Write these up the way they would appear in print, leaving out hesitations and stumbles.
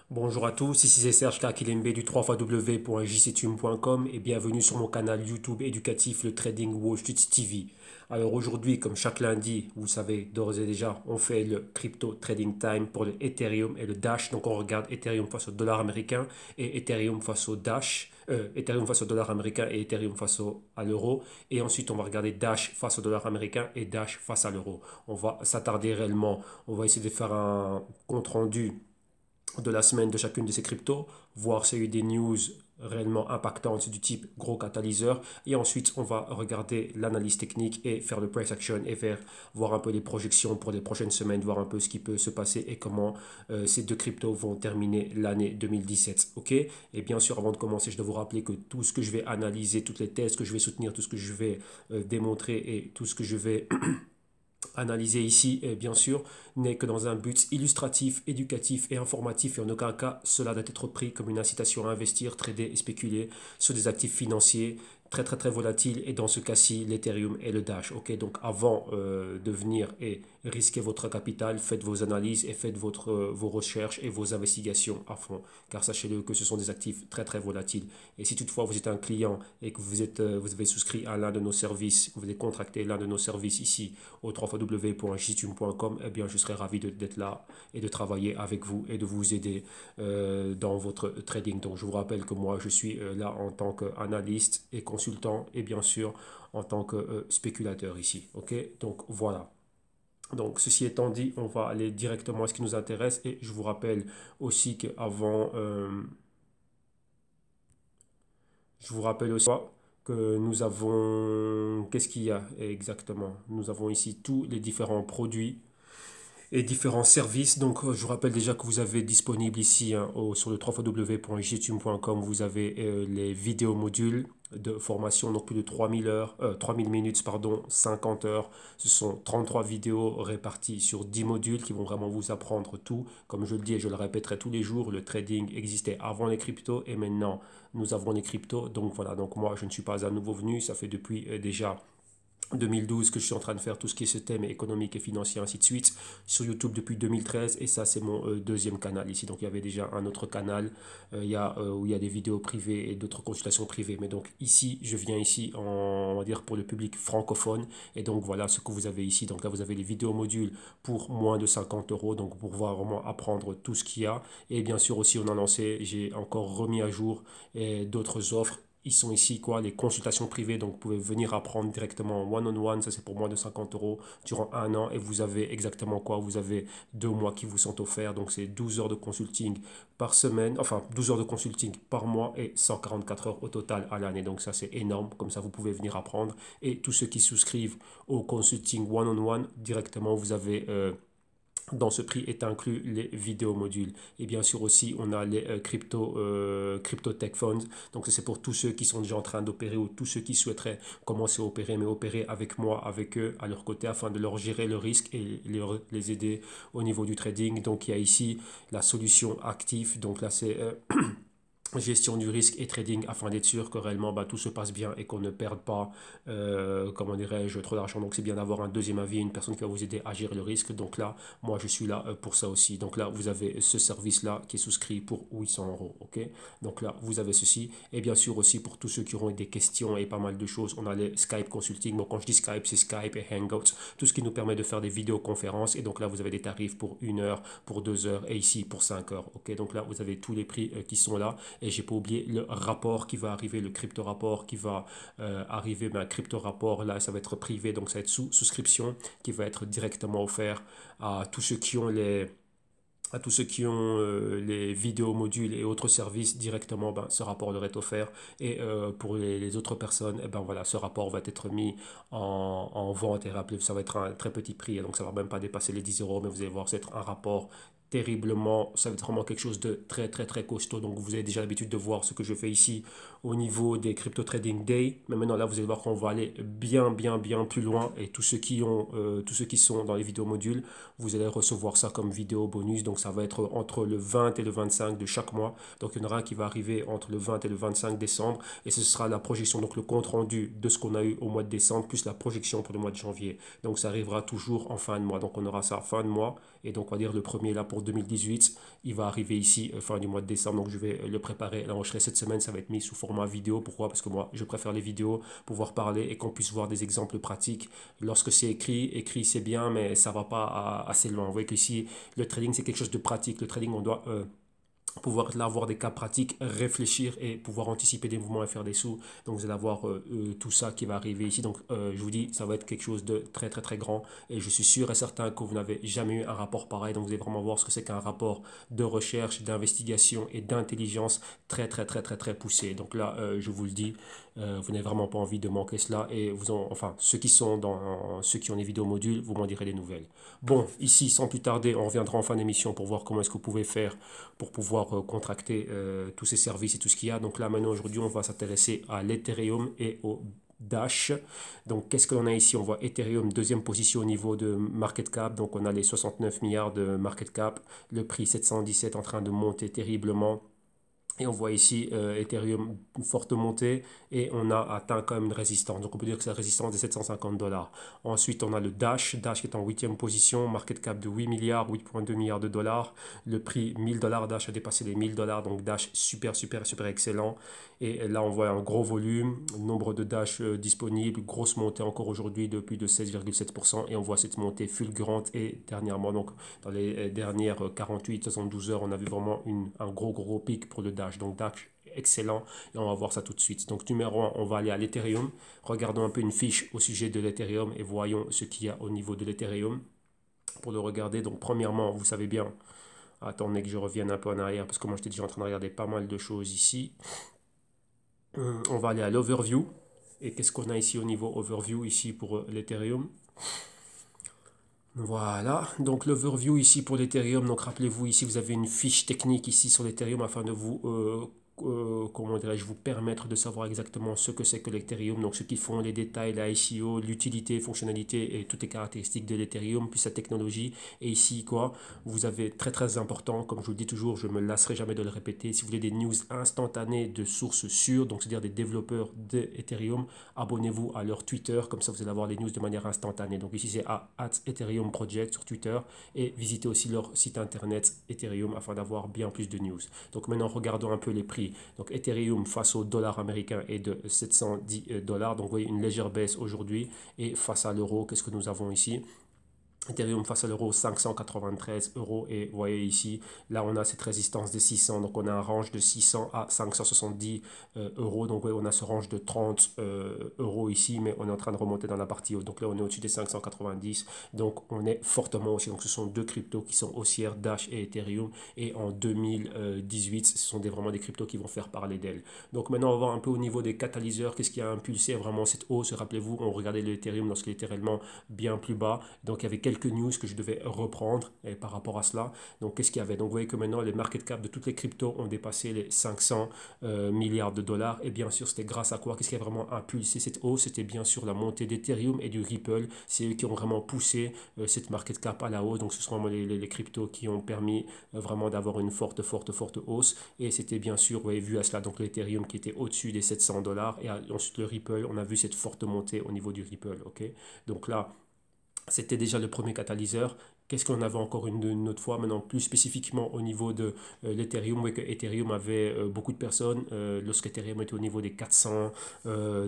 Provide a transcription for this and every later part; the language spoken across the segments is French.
Bonjour à tous, ici c'est Serge Kakilembe du 3xw.jctune.com et bienvenue sur mon canal YouTube éducatif le Trading Wall Street TV. Alors aujourd'hui, comme chaque lundi, vous savez d'ores et déjà, on fait le Crypto Trading Time pour le Ethereum et le Dash. Donc on regarde Ethereum face au dollar américain et Ethereum face au Dash. Ethereum face au dollar américain et Ethereum à l'euro. Et ensuite, on va regarder Dash face au dollar américain et Dash face à l'euro. On va s'attarder réellement. On va essayer de faire un compte rendu de la semaine de chacune de ces cryptos, voir s'il y a eu des news réellement impactantes du type gros catalyseur. Et ensuite, on va regarder l'analyse technique et faire le price action et voir un peu les projections pour les prochaines semaines, voir un peu ce qui peut se passer et comment ces deux cryptos vont terminer l'année 2017. OK? Et bien sûr, avant de commencer, je dois vous rappeler que tout ce que je vais analyser, toutes les thèses que je vais soutenir, tout ce que je vais démontrer et tout ce que je vais analysé ici, bien sûr, n'est que dans un but illustratif, éducatif et informatif et en aucun cas cela doit être pris comme une incitation à investir, trader et spéculer sur des actifs financiers très volatiles et dans ce cas-ci l'Ethereum et le Dash. Ok, donc avant de venir et risquer votre capital, faites vos analyses et faites vos recherches et vos investigations à fond car sachez-le que ce sont des actifs très volatiles. Et si toutefois vous êtes un client et que vous avez souscrit à l'un de nos services, que vous avez contracté l'un de nos services ici au www.jitume.com, eh bien, je serais ravi d'être là et de travailler avec vous et de vous aider dans votre trading. Donc, je vous rappelle que moi, je suis là en tant qu'analyste et consultant et bien sûr en tant que spéculateur ici. OK? Donc, voilà. Donc, ceci étant dit, on va aller directement à ce qui nous intéresse et je vous rappelle aussi qu'avant, je vous rappelle aussi que nous avons, qu'est-ce qu'il y a exactement? Nous avons ici tous les différents produits et différents services. Donc, je vous rappelle déjà que vous avez disponible ici hein, sur le www.jtune.com, vous avez les vidéos modules de formation, donc plus de 3000 heures, 3000 minutes, pardon, 50 heures. Ce sont 33 vidéos réparties sur 10 modules qui vont vraiment vous apprendre tout. Comme je le dis et je le répéterai tous les jours, le trading existait avant les cryptos et maintenant nous avons les cryptos. Donc voilà, donc moi je ne suis pas un nouveau venu, ça fait depuis déjà 2012 que je suis en train de faire tout ce qui est ce thème économique et financier, ainsi de suite, sur YouTube depuis 2013 et ça c'est mon deuxième canal ici. Donc il y avait déjà un autre canal où il y a des vidéos privées et d'autres consultations privées. Mais donc ici, je viens ici on va dire pour le public francophone et donc voilà ce que vous avez ici. Donc là vous avez les vidéos modules pour moins de 50 euros, donc pour pouvoir vraiment apprendre tout ce qu'il y a. Et bien sûr aussi on a lancé, j'ai encore remis à jour d'autres offres. Ils sont ici, quoi, les consultations privées. Donc, vous pouvez venir apprendre directement en one-on-one. Ça, c'est pour moins de 50 euros durant un an. Et vous avez exactement quoi? Vous avez 2 mois qui vous sont offerts. Donc, c'est 12 heures de consulting par semaine. Enfin, 12 heures de consulting par mois et 144 heures au total à l'année. Donc, ça, c'est énorme. Comme ça, vous pouvez venir apprendre. Et tous ceux qui souscrivent au consulting one-on-one, directement, vous avez dans ce prix est inclus les vidéos modules. Et bien sûr aussi, on a les crypto tech funds. Donc c'est pour tous ceux qui sont déjà en train d'opérer ou tous ceux qui souhaiteraient commencer à opérer, mais opérer avec moi, avec eux, à leur côté, afin de leur gérer le risque et les aider au niveau du trading. Donc il y a ici la solution active. Donc là, c'est gestion du risque et trading afin d'être sûr que réellement bah, tout se passe bien et qu'on ne perde pas, comment dirais-je, trop d'argent. Donc c'est bien d'avoir un deuxième avis, une personne qui va vous aider à gérer le risque. Donc là, moi je suis là pour ça aussi. Donc là, vous avez ce service-là qui est souscrit pour 800 euros. Ok. Donc là, vous avez ceci. Et bien sûr aussi pour tous ceux qui auront des questions et pas mal de choses, on a les Skype Consulting. Donc quand je dis Skype, c'est Skype et Hangouts. Tout ce qui nous permet de faire des vidéoconférences. Et donc là, vous avez des tarifs pour 1 heure, pour 2 heures et ici pour 5 heures. Ok. Donc là, vous avez tous les prix qui sont là. Et j'ai pas oublié le rapport qui va arriver, le crypto rapport qui va arriver. Mais un crypto rapport, là, ça va être privé, donc ça va être sous souscription qui va être directement offert à tous ceux qui ont les vidéos modules et autres services directement, ben, ce rapport leur est offert. Et pour les autres personnes, eh ben, voilà, ce rapport va être mis en vente et rappelez, ça va être un très petit prix. Donc ça va même pas dépasser les 10 euros, mais vous allez voir, c'est un rapport terriblement, ça va être vraiment quelque chose de très costaud. Donc vous avez déjà l'habitude de voir ce que je fais ici au niveau des crypto trading day, mais maintenant là vous allez voir qu'on va aller bien plus loin et tous ceux qui sont dans les vidéos modules, vous allez recevoir ça comme vidéo bonus. Donc ça va être entre le 20 et le 25 de chaque mois. Donc il y en aura un qui va arriver entre le 20 et le 25 décembre et ce sera la projection, donc le compte rendu de ce qu'on a eu au mois de décembre plus la projection pour le mois de janvier. Donc ça arrivera toujours en fin de mois. Donc on aura ça fin de mois et donc on va dire le premier là pour pour 2018. Il va arriver ici fin du mois de décembre, donc je vais le préparer, l'enregistrer cette semaine. Ça va être mis sous format vidéo. Pourquoi? Parce que moi, je préfère les vidéos, pouvoir parler et qu'on puisse voir des exemples pratiques. Lorsque c'est écrit c'est bien, mais ça va pas assez loin. Vous voyez qu'ici, le trading, c'est quelque chose de pratique. Le trading, on doit pouvoir là avoir des cas pratiques, réfléchir et pouvoir anticiper des mouvements et faire des sous. Donc vous allez avoir tout ça qui va arriver ici. Donc je vous dis, ça va être quelque chose de très très très grand et je suis sûr et certain que vous n'avez jamais eu un rapport pareil. Donc vous allez vraiment voir ce que c'est qu'un rapport de recherche, d'investigation et d'intelligence très très très très très poussé. Donc là, je vous le dis, vous n'avez vraiment pas envie de manquer cela et enfin ceux qui sont dans ceux qui ont les vidéos modules, vous m'en direz des nouvelles. Bon, ici sans plus tarder, on reviendra en fin d'émission pour voir comment est-ce que vous pouvez faire pour pouvoir contracter tous ces services et tout ce qu'il y a. Donc là maintenant aujourd'hui on va s'intéresser à l'Ethereum et au Dash. Donc qu'est-ce que l'on a ici? On voit Ethereum deuxième position au niveau de market cap. Donc on a les 69 milliards de market cap. Le prix 717 en train de monter terriblement. Et on voit ici Ethereum, une forte montée et on a atteint quand même une résistance. Donc on peut dire que c'est la résistance des 750 dollars. Ensuite on a le Dash qui est en huitième position, market cap de 8 milliards, 8,2 milliards de dollars. Le prix 1000 dollars, Dash a dépassé les 1000 dollars, donc Dash super super super excellent. Et là on voit un gros volume, nombre de Dash disponibles, grosse montée encore aujourd'hui de plus de 16,7%. Et on voit cette montée fulgurante et dernièrement, donc dans les dernières 48-72 heures, on a vu vraiment un gros pic pour le Dash. Donc Dash excellent et on va voir ça tout de suite. Donc numéro 1, on va aller à l'Ethereum. Regardons un peu une fiche au sujet de l'Ethereum et voyons ce qu'il y a au niveau de l'Ethereum pour le regarder. Donc premièrement, vous savez bien, attendez que je revienne un peu en arrière parce que moi j'étais déjà en train de regarder pas mal de choses ici. On va aller à l'overview. Et qu'est-ce qu'on a ici au niveau overview ici pour l'Ethereum? Voilà, donc l'overview ici pour l'Ethereum. Donc rappelez-vous, ici vous avez une fiche technique ici sur l'Ethereum afin de vous, comment dirais-je, vous permettre de savoir exactement ce que c'est que l'Ethereum. Donc ce qu'ils font, les détails, la ICO, l'utilité, fonctionnalité et toutes les caractéristiques de l'Ethereum, puis sa technologie. Et ici quoi, vous avez très très important, comme je vous le dis toujours, je me lasserai jamais de le répéter. Si vous voulez des news instantanées de sources sûres, donc c'est-à-dire des développeurs d'Ethereum, abonnez-vous à leur Twitter, comme ça vous allez avoir les news de manière instantanée. Donc ici c'est @Ethereum Project sur Twitter et visitez aussi leur site internet Ethereum afin d'avoir bien plus de news. Donc maintenant regardons un peu les prix. Donc Ethereum face au dollar américain est de 710 dollars. Donc vous voyez une légère baisse aujourd'hui et face à l'euro, qu'est-ce que nous avons ici? Ethereum face à l'euro 593 euros et vous voyez ici là on a cette résistance des 600, donc on a un range de 600 à 570 euros. Donc ouais, on a ce range de 30 euros ici, mais on est en train de remonter dans la partie haute. Donc là on est au-dessus des 590, donc on est fortement haussier. Donc ce sont deux cryptos qui sont haussières, Dash et Ethereum, et en 2018 ce sont vraiment des cryptos qui vont faire parler d'elles. Donc maintenant on va voir un peu au niveau des catalyseurs, qu'est-ce qui a impulsé vraiment cette hausse. Rappelez-vous, on regardait l'Ethereum lorsqu'il était réellement bien plus bas, donc il y avait quelques news que je devais reprendre par rapport à cela. Donc qu'est-ce qu'il y avait? Donc vous voyez que maintenant les market cap de toutes les cryptos ont dépassé les 500 milliards de dollars, et bien sûr c'était grâce à quoi? Qu'est-ce qui a vraiment impulsé cette hausse? C'était bien sûr la montée d'Ethereum et du Ripple. C'est eux qui ont vraiment poussé cette market cap à la hausse. Donc ce sont vraiment les cryptos qui ont permis vraiment d'avoir une forte hausse, et c'était bien sûr, vous avez vu à cela, donc l'Ethereum qui était au-dessus des 700 dollars, et ensuite le Ripple, on a vu cette forte montée au niveau du Ripple. Ok, donc là c'était déjà le premier catalyseur. Qu'est-ce qu'on avait encore une autre fois? Maintenant, plus spécifiquement au niveau de l'Ethereum, oui, que Ethereum avait beaucoup de personnes lorsqu'Ethereum était au niveau des 400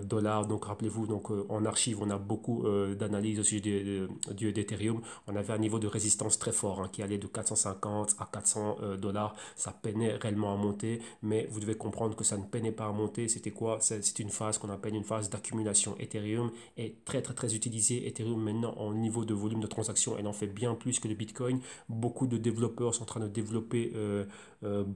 dollars. Donc, rappelez-vous, donc, en archive, on a beaucoup d'analyses au sujet d'Ethereum. On avait un niveau de résistance très fort qui allait de 450 à 400 dollars. Ça peinait réellement à monter, mais vous devez comprendre que ça ne peinait pas à monter. C'était quoi? C'est une phase qu'on appelle une phase d'accumulation. Ethereum est très, très, très utilisé. Ethereum, maintenant, en niveau de volume de transaction, elle en fait bien plus que le Bitcoin. Beaucoup de développeurs sont en train de développer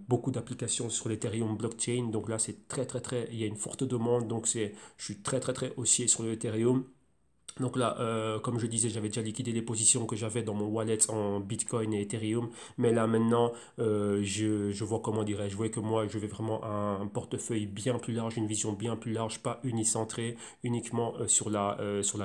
beaucoup d'applications sur l'Ethereum blockchain. Donc là, c'est très, très, très, il y a une forte demande. Donc je suis très, très, très haussier sur l'Ethereum. Donc là, comme je disais, j'avais déjà liquidé les positions que j'avais dans mon wallet en Bitcoin et Ethereum. Mais là, maintenant, je vois, comment dirais-je, je vois que moi, je vais vraiment un portefeuille bien plus large, une vision bien plus large, pas unicentrée uniquement sur la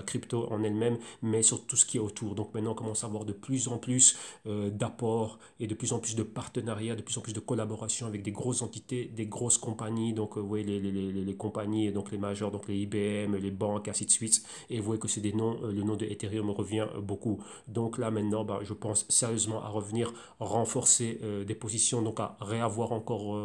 crypto en elle-même, mais sur tout ce qui est autour. Donc maintenant, on commence à avoir de plus en plus d'apports et de plus en plus de partenariats, de plus en plus de collaborations avec des grosses entités, des grosses compagnies. Donc, vous voyez, les compagnies, donc les majors, donc les IBM, les banques, ainsi de suite. Et vous voyez que c'est des noms, le nom de Ethereum revient beaucoup. Donc là maintenant, bah, je pense sérieusement à revenir renforcer des positions, donc à réavoir encore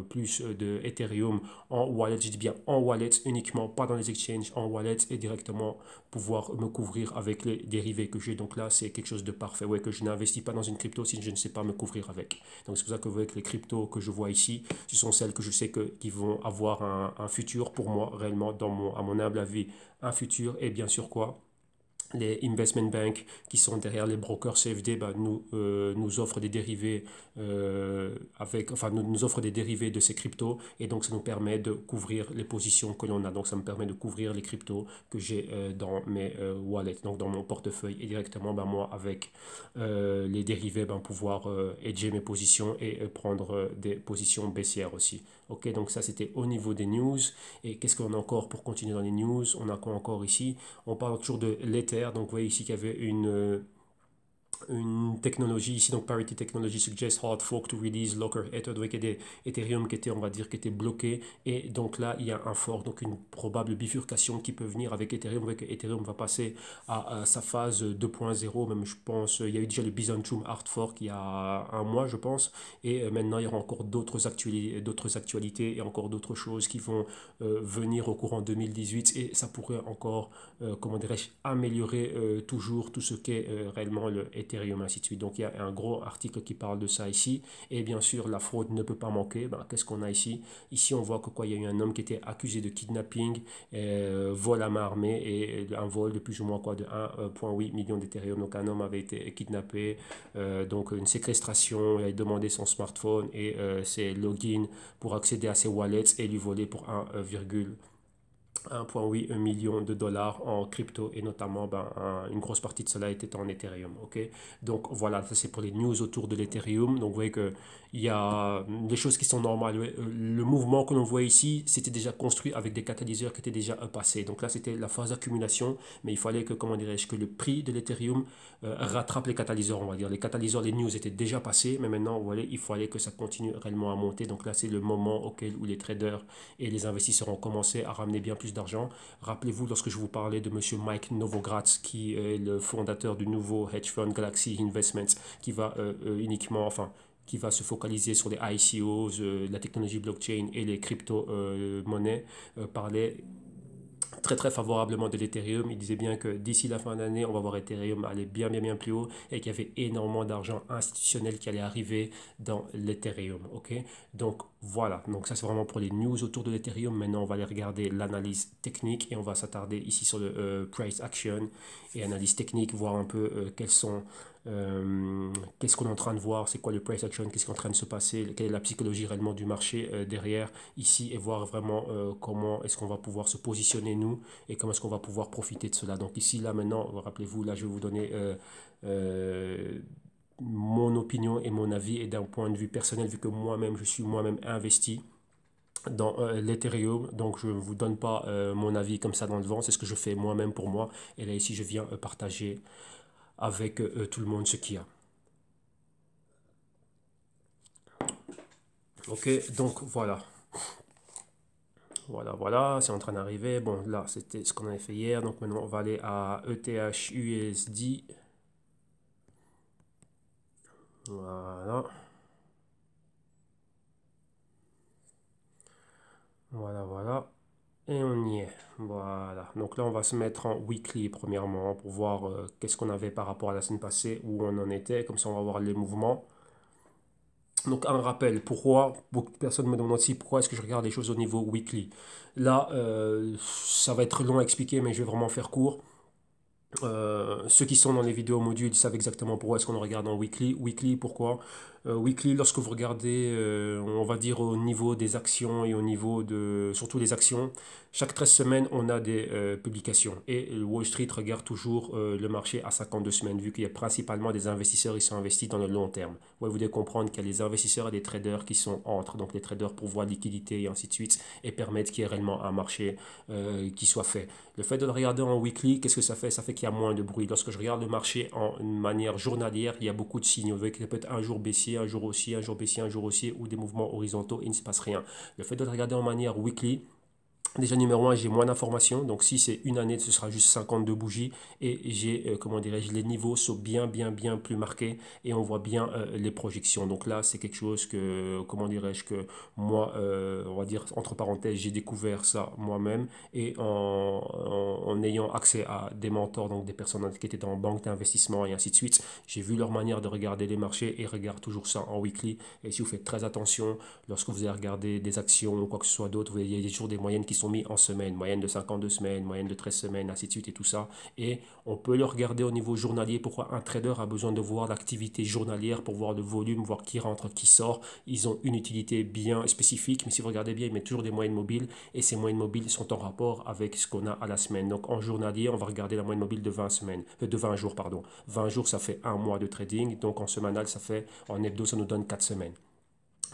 plus de Ethereum en wallet, je dis bien en wallet uniquement, pas dans les exchanges, en wallet et directement pouvoir me couvrir avec les dérivés que j'ai. Donc là, c'est quelque chose de parfait, ouais, que je n'investis pas dans une crypto si je ne sais pas me couvrir avec. Donc c'est pour ça que vous voyez que les cryptos que je vois ici, ce sont celles que je sais qui vont avoir un futur pour moi, réellement, à mon humble avis, un futur. Et bien sûr quoi, les investment banks qui sont derrière les brokers CFD bah, nous offrent des dérivés enfin nous offrent des dérivés de ces cryptos et donc ça nous permet de couvrir les positions que l'on a. Donc ça me permet de couvrir les cryptos que j'ai dans mes wallets, donc dans mon portefeuille et directement bah, moi avec les dérivés bah, pouvoir hedger mes positions et prendre des positions baissières aussi. Ok, donc ça c'était au niveau des news. Et qu'est-ce qu'on a encore pour continuer dans les news? On a quoi encore ici? On parle toujours de l'Ether. Donc, vous voyez ici qu'il y avait une technologie ici, donc Parity Technology suggests hard fork to release locker Ether, donc il y a des Ethereum qui étaient, on va dire, qui étaient bloqués, et donc là il y a un fork, donc une probable bifurcation qui peut venir avec Ethereum. Vous voyez que Ethereum va passer à sa phase 2.0, même je pense, il y a eu déjà le Byzantium hard fork il y a un mois je pense, et maintenant il y aura encore d'autres actualités et encore d'autres choses qui vont venir au courant 2018, et ça pourrait encore, comment dirais-je, améliorer toujours tout ce qu'est réellement le Ethereum, ainsi de suite. Donc il y a un gros article qui parle de ça ici. Et bien sûr, la fraude ne peut pas manquer. Ben, qu'est-ce qu'on a ici? Ici, on voit que quoi, il y a eu un homme qui était accusé de kidnapping, vol à main armée et un vol de plus ou moins quoi, de 1,8 million d'Ethereum. Donc un homme avait été kidnappé, donc une séquestration, il a demandé son smartphone et ses logins pour accéder à ses wallets et lui voler pour 1,8 million de dollars en crypto, et notamment ben, une grosse partie de cela était en Ethereum. Ok, donc voilà, ça c'est pour les news autour de l'Ethereum. Donc vous voyez que il y a des choses qui sont normales. Ouais. Le mouvement que l'on voit ici, c'était déjà construit avec des catalyseurs qui étaient déjà passés. Donc là, c'était la phase d'accumulation, mais il fallait que, comment dirais-je, que le prix de l'Ethereum rattrape les catalyseurs, on va dire. Les catalyseurs, les news étaient déjà passés, mais maintenant, vous voyez, il fallait que ça continue réellement à monter. Donc là, c'est le moment auquel où les traders et les investisseurs ont commencé à ramener bien plus d'argent. Rappelez-vous, lorsque je vous parlais de monsieur Mike Novogratz, qui est le fondateur du nouveau hedge fund Galaxy Investments, qui va uniquement, enfin, qui va se focaliser sur les ICOs, la technologie blockchain et les crypto-monnaies, parlait très très favorablement de l'Ethereum. Il disait bien que d'ici la fin de l'année, on va voir Ethereum aller bien bien bien plus haut et qu'il y avait énormément d'argent institutionnel qui allait arriver dans l'Ethereum. Ok, donc voilà, donc ça c'est vraiment pour les news autour de l'Ethereum. Maintenant, on va aller regarder l'analyse technique et on va s'attarder ici sur le price action et analyse technique, voir un peu quels sont qu'est-ce qu'on est en train de voir, c'est quoi le price action, qu'est-ce qui est en train de se passer, quelle est la psychologie réellement du marché derrière ici, et voir vraiment comment est-ce qu'on va pouvoir se positionner nous et comment est-ce qu'on va pouvoir profiter de cela. Donc ici, là maintenant, rappelez-vous, là je vais vous donner mon opinion et mon avis, et d'un point de vue personnel, vu que moi-même je suis moi-même investi dans l'Ethereum, donc je ne vous donne pas mon avis comme ça dans le vent, c'est ce que je fais moi-même pour moi, et là ici je viens partager avec tout le monde ce qu'il y a. Ok, donc voilà. Voilà, c'est en train d'arriver. Bon, là, c'était ce qu'on avait fait hier. Donc maintenant, on va aller à ETH-USD. Voilà. Voilà. Et on y est. Voilà. Donc là, on va se mettre en weekly premièrement pour voir qu'est-ce qu'on avait par rapport à la semaine passée, où on en était. Comme ça, on va voir les mouvements. Donc un rappel, pourquoi, beaucoup de personnes me demandent aussi pourquoi est-ce que je regarde les choses au niveau weekly. Là, ça va être long à expliquer, mais je vais vraiment faire court. Ceux qui sont dans les vidéos modules savent exactement pourquoi est-ce qu'on regarde en weekly. Weekly, pourquoi? Weekly, lorsque vous regardez, on va dire au niveau des actions et au niveau de, surtout les actions, chaque 13 semaines, on a des publications. Et Wall Street regarde toujours le marché à 52 semaines, vu qu'il y a principalement des investisseurs qui sont investis dans le long terme. Vous devez comprendre qu'il y a des investisseurs et des traders qui sont entre, donc les traders pourvoient liquidité et ainsi de suite, et permettent qu'il y ait réellement un marché qui soit fait. Le fait de le regarder en weekly, qu'est-ce que ça fait? Ça fait qu'il y a moins de bruit. Lorsque je regarde le marché en manière journalière, il y a beaucoup de signaux. Vous voyez qu'il peut être un jour baissier, un jour haussier, un jour baissier, un jour haussier, ou des mouvements horizontaux, et il ne se passe rien. Le fait de le regarder en manière weekly, Déjà, numéro un, j'ai moins d'informations. Donc, si c'est une année, ce sera juste 52 bougies. Et j'ai, comment dirais-je, les niveaux sont bien plus marqués. Et on voit bien les projections. Donc là, c'est quelque chose que, comment dirais-je, que moi, on va dire, entre parenthèses, j'ai découvert ça moi-même. Et en ayant accès à des mentors, donc des personnes qui étaient en banque d'investissement et ainsi de suite, j'ai vu leur manière de regarder les marchés et regarde toujours ça en weekly. Et si vous faites très attention, lorsque vous allez regarder des actions ou quoi que ce soit d'autre, vous voyez, il y a toujours des moyennes qui sont mises en semaine, moyenne de 52 semaines, moyenne de 13 semaines, ainsi de suite et tout ça. Et on peut le regarder au niveau journalier. Pourquoi un trader a besoin de voir l'activité journalière pour voir le volume, voir qui rentre, qui sort. Ils ont une utilité bien spécifique, mais si vous regardez bien, ils mettent toujours des moyennes mobiles et ces moyennes mobiles sont en rapport avec ce qu'on a à la semaine. Donc en journalier, on va regarder la moyenne mobile de 20 semaines, de 20 jours, pardon. 20 jours, ça fait un mois de trading. Donc en semanal, ça fait, en hebdo, ça nous donne 4 semaines.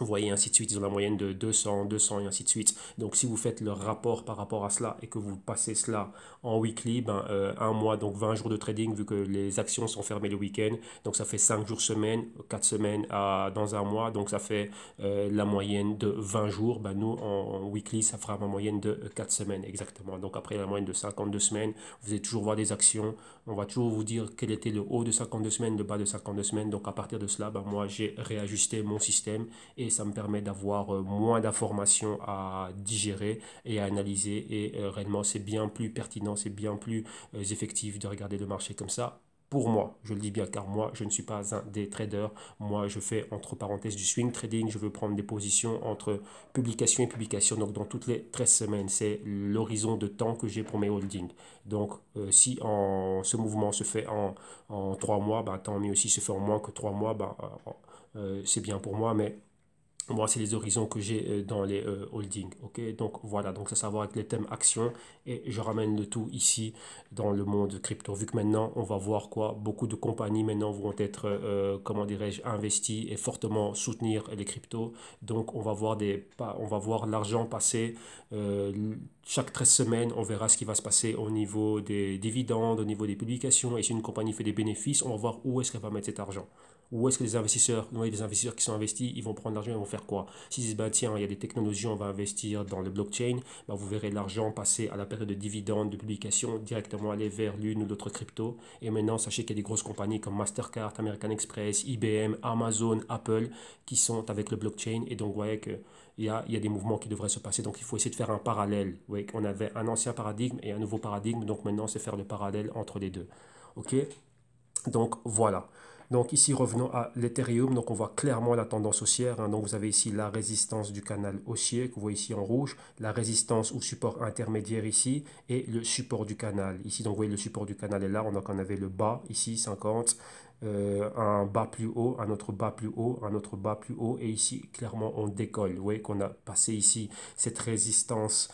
Vous voyez, ainsi de suite, ils ont la moyenne de 200, 200 et ainsi de suite. Donc, si vous faites le rapport par rapport à cela et que vous passez cela en weekly, ben, un mois, donc 20 jours de trading, vu que les actions sont fermées le week-end. Donc, ça fait 5 jours semaine, 4 semaines dans un mois. Donc, ça fait la moyenne de 20 jours. Ben, nous, en weekly, ça fera ma moyenne de 4 semaines exactement. Donc, après la moyenne de 52 semaines, vous allez toujours voir des actions. On va toujours vous dire quel était le haut de 52 semaines, le bas de 52 semaines. Donc, à partir de cela, ben, moi, j'ai réajusté mon système et ça me permet d'avoir moins d'informations à digérer et à analyser et réellement c'est bien plus pertinent, c'est bien plus effectif de regarder le marché comme ça. Pour moi, je le dis bien car moi je ne suis pas un des traders, moi je fais entre parenthèses du swing trading, je veux prendre des positions entre publication et publication, donc dans toutes les 13 semaines, c'est l'horizon de temps que j'ai pour mes holdings. Donc si ce mouvement se fait en 3 mois, bah, tant mieux, si se fait en moins que 3 mois, bah, c'est bien pour moi, mais moi, c'est les horizons que j'ai dans les holdings. Ok, donc voilà, donc ça, ça va voir avec les thèmes actions et je ramène le tout ici dans le monde crypto. Vu que maintenant, on va voir quoi, beaucoup de compagnies maintenant vont être, comment dirais-je, investies et fortement soutenir les cryptos. Donc, on va voir l'argent passer chaque 13 semaines. On verra ce qui va se passer au niveau des dividendes, au niveau des publications. Et si une compagnie fait des bénéfices, on va voir où est-ce qu'elle va mettre cet argent. Où est-ce que les investisseurs, vous voyez, les investisseurs qui sont investis, ils vont prendre l'argent, ils vont faire quoi? S'ils disent, bah, tiens, il y a des technologies, on va investir dans le blockchain, bah, vous verrez l'argent passer à la période de dividendes, de publication, directement aller vers l'une ou l'autre crypto. Et maintenant, sachez qu'il y a des grosses compagnies comme Mastercard, American Express, IBM, Amazon, Apple, qui sont avec le blockchain. Et donc, vous voyez qu'il y a des mouvements qui devraient se passer. Donc, il faut essayer de faire un parallèle. Vous voyez qu'on avait un ancien paradigme et un nouveau paradigme. Donc, maintenant, c'est faire le parallèle entre les deux. OK? Donc voilà. Donc ici, revenons à l'Ethereum. Donc on voit clairement la tendance haussière, hein. Donc vous avez ici la résistance du canal haussier que vous voyez ici en rouge, la résistance ou support intermédiaire ici et le support du canal. Ici, donc vous voyez le support du canal est là. Donc on avait le bas ici 50, un bas plus haut, un autre bas plus haut, un autre bas plus haut. Et ici, clairement, on décolle. Vous voyez qu'on a passé ici cette résistance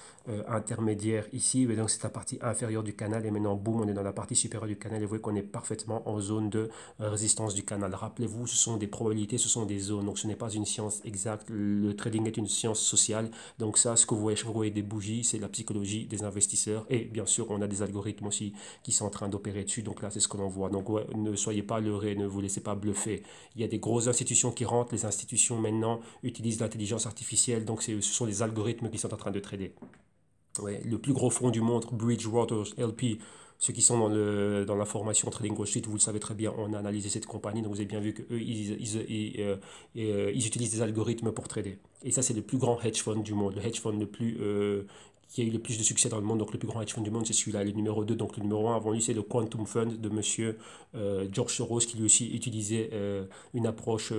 intermédiaire ici. Et donc c'est la partie inférieure du canal. Et maintenant, boum, on est dans la partie supérieure du canal. Et vous voyez qu'on est parfaitement en zone de résistance du canal. Rappelez-vous, ce sont des probabilités, ce sont des zones. Donc ce n'est pas une science exacte. Le trading est une science sociale. Donc ça, ce que vous voyez des bougies, c'est la psychologie des investisseurs. Et bien sûr, on a des algorithmes aussi qui sont en train d'opérer dessus. Donc là, c'est ce que l'on voit. Donc ouais, ne soyez pas leurrés, ne vous laissez pas bluffer. Il y a des grosses institutions qui rentrent. Les institutions maintenant utilisent l'intelligence artificielle. Donc ce sont des algorithmes qui sont en train de trader. Ouais, le plus gros fonds du monde, Bridgewater LP, ceux qui sont dans la formation Trading Wall Street, vous le savez très bien, on a analysé cette compagnie, donc vous avez bien vu qu'eux, ils utilisent des algorithmes pour trader. Et ça, c'est le plus grand hedge fund du monde, le hedge fund qui a eu le plus de succès dans le monde. Donc le plus grand hedge fund du monde, c'est celui-là, le numéro 2. Donc le numéro un avant lui, c'est le Quantum Fund de monsieur George Soros, qui lui aussi utilisait une approche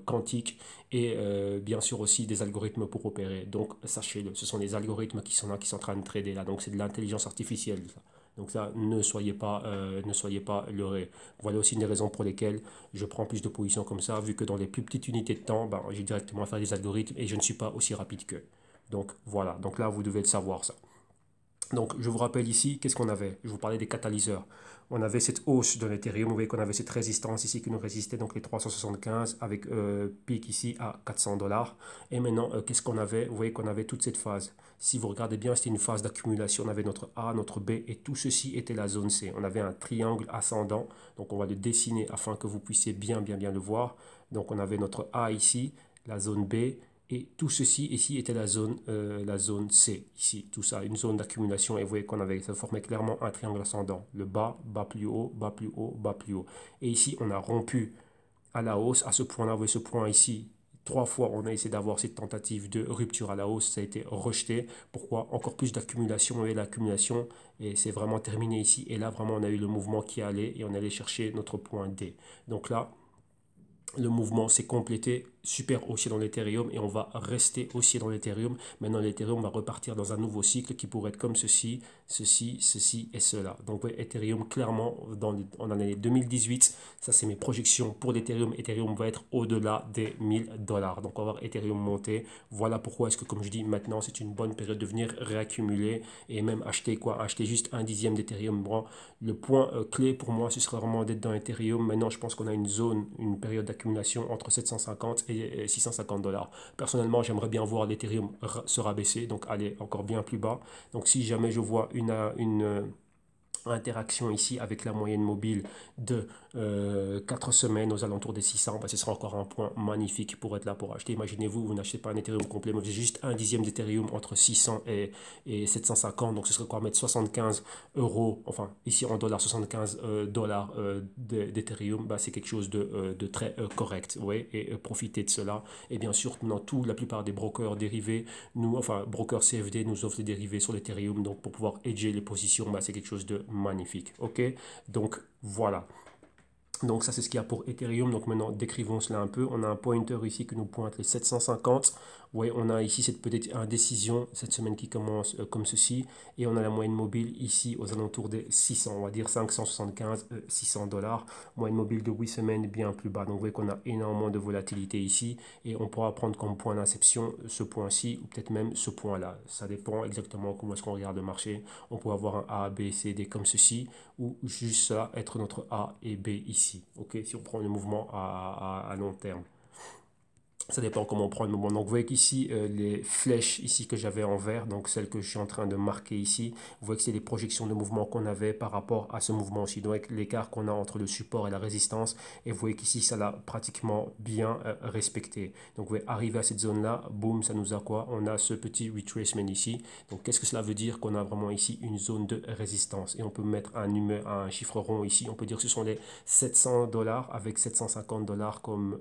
quantique et bien sûr aussi des algorithmes pour opérer. Donc sachez-le, ce sont les algorithmes qui sont là, qui sont en train de trader là. Donc c'est de l'intelligence artificielle. Ça. Donc ça, ne soyez pas leurrés. Voilà aussi une des raisons pour lesquelles je prends plus de positions comme ça, vu que dans les plus petites unités de temps, ben, j'ai directement à faire des algorithmes et je ne suis pas aussi rapide qu'eux. Donc voilà, donc là vous devez le savoir ça. Donc, je vous rappelle ici, qu'est-ce qu'on avait? Je vous parlais des catalyseurs. On avait cette hausse de l'Ethereum, vous voyez qu'on avait cette résistance ici qui nous résistait, donc les 375 avec pic ici à 400 dollars. Et maintenant, qu'est-ce qu'on avait? Vous voyez qu'on avait toute cette phase. Si vous regardez bien, c'était une phase d'accumulation. On avait notre A, notre B et tout ceci était la zone C. On avait un triangle ascendant, donc on va le dessiner afin que vous puissiez bien le voir. Donc on avait notre A ici, la zone B Et tout ceci ici était la zone C, ici, tout ça, une zone d'accumulation. Et vous voyez qu'on avait, ça formait clairement un triangle ascendant. Le bas, bas plus haut, bas plus haut, bas plus haut. Et ici, on a rompu à la hausse à ce point-là. Vous voyez ce point ici. Trois fois, on a essayé d'avoir cette tentative de rupture à la hausse. Ça a été rejeté. Pourquoi? Encore plus d'accumulation. Et l'accumulation, et c'est vraiment terminé ici. Et là, vraiment, on a eu le mouvement qui allait et on allait chercher notre point D. Donc là, le mouvement s'est complété, super haussier dans l'Ethereum et on va rester haussier dans l'Ethereum. Maintenant, l'Ethereum va repartir dans un nouveau cycle qui pourrait être comme ceci, ceci, ceci et cela. Donc, ouais, Ethereum, clairement, en l'année 2018, ça c'est mes projections pour l'Ethereum. Ethereum va être au-delà des 1000 $. Donc, on va voir Ethereum monter. Voilà pourquoi est-ce que, comme je dis, maintenant, c'est une bonne période de venir réaccumuler et même acheter quoi? Acheter juste un dixième d'Ethereum. Bon, le point clé pour moi, ce serait vraiment d'être dans Ethereum. Maintenant, je pense qu'on a une zone, une période d'accumulation entre 750 et 650 $. Personnellement, j'aimerais bien voir l'Ethereum se rabaisser, donc aller encore bien plus bas. Donc, si jamais je vois une interaction ici avec la moyenne mobile de 4 semaines aux alentours des 600, bah, ce sera encore un point magnifique pour être là pour acheter. Imaginez-vous, vous n'achetez pas un Ethereum complet, mais vous avez juste un dixième d'Ethereum entre 600 et 750, donc ce serait quoi mettre 75 euros, enfin ici en dollars, 75 dollars d'Ethereum, bah, c'est quelque chose de très correct, ouais, et profitez de cela. Et bien sûr, maintenant, la plupart des brokers dérivés, enfin brokers CFD nous offrent des dérivés sur l'Ethereum, donc pour pouvoir hedger les positions, bah, c'est quelque chose de magnifique. Ok, donc voilà. Donc ça c'est ce qu'il y a pour Ethereum. Donc maintenant décrivons cela un peu. On a un pointer ici qui nous pointe les 750. Oui, on a ici cette petite indécision cette semaine qui commence comme ceci. Et on a la moyenne mobile ici aux alentours des 600. On va dire 575, 600 $. Moyenne mobile de 8 semaines bien plus bas. Donc vous voyez qu'on a énormément de volatilité ici. Et on pourra prendre comme point d'inception ce point-ci ou peut-être même ce point-là. Ça dépend exactement comment est-ce qu'on regarde le marché. On peut avoir un A, B, C, D comme ceci. Ou juste ça être notre A et B ici. Ok, si on prend le mouvement à long terme. Ça dépend comment on prend le mouvement. Donc vous voyez qu'ici, les flèches ici que j'avais en vert, donc celles que je suis en train de marquer ici, vous voyez que c'est les projections de mouvement qu'on avait par rapport à ce mouvement aussi. Donc l'écart qu'on a entre le support et la résistance. Et vous voyez qu'ici, ça l'a pratiquement bien respecté. Donc vous voyez, arriver à cette zone-là, boum, ça nous a quoi? On a ce petit retracement ici. Donc qu'est-ce que cela veut dire? Qu'on a vraiment ici une zone de résistance. Et on peut mettre un chiffre rond ici. On peut dire que ce sont les 700 $ avec 750 $ comme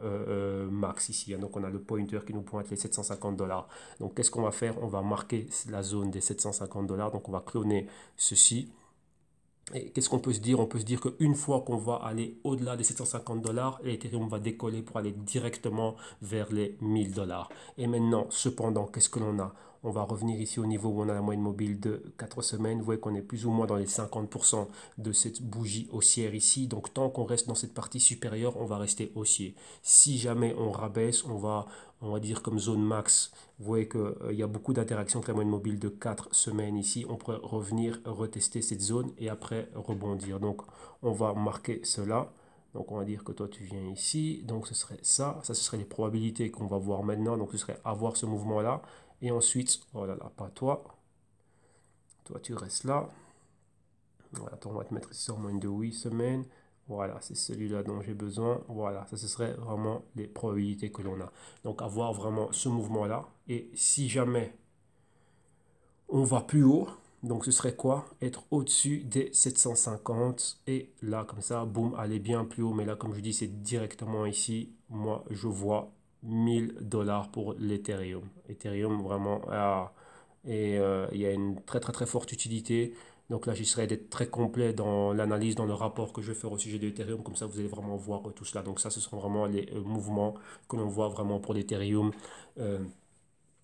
max ici. Donc on a le pointer qui nous pointe les 750 $. Donc qu'est-ce qu'on va faire? On va marquer la zone des 750 $. Donc on va cloner ceci. Et qu'est-ce qu'on peut se dire? On peut se dire qu'une fois qu'on va aller au-delà des 750 $, l'Ethereum va décoller pour aller directement vers les 1000 $. Et maintenant, cependant, qu'est-ce que l'on a? On va revenir ici au niveau où on a la moyenne mobile de 4 semaines. Vous voyez qu'on est plus ou moins dans les 50% de cette bougie haussière ici. Donc tant qu'on reste dans cette partie supérieure, on va rester haussier. Si jamais on rabaisse, on va dire comme zone max. Vous voyez qu'il y a beaucoup d'interactions avec la moyenne mobile de 4 semaines ici. On pourrait revenir retester cette zone et après rebondir. Donc on va marquer cela. Donc on va dire que toi tu viens ici. Donc ce serait ça. Ça ce serait les probabilités qu'on va voir maintenant. Donc ce serait avoir ce mouvement là. Et ensuite, oh là là, pas toi. Toi tu restes là. Voilà, attends, on va te mettre ici sur moins de 8 semaines. Voilà, c'est celui-là dont j'ai besoin. Voilà, ça ce serait vraiment les probabilités que l'on a. Donc avoir vraiment ce mouvement-là. Et si jamais on va plus haut, donc ce serait quoi? Être au-dessus des 750. Et là, comme ça, boum, aller bien plus haut. Mais là, comme je dis, c'est directement ici. Moi, je vois 1000 $ pour l'Ethereum. Ethereum, vraiment, et il y a une très très très forte utilité. Donc là, j'essaierai d'être très complet dans l'analyse, dans le rapport que je vais faire au sujet de l'Ethereum. Comme ça, vous allez vraiment voir tout cela. Donc ça, ce sont vraiment les mouvements que l'on voit vraiment pour l'Ethereum.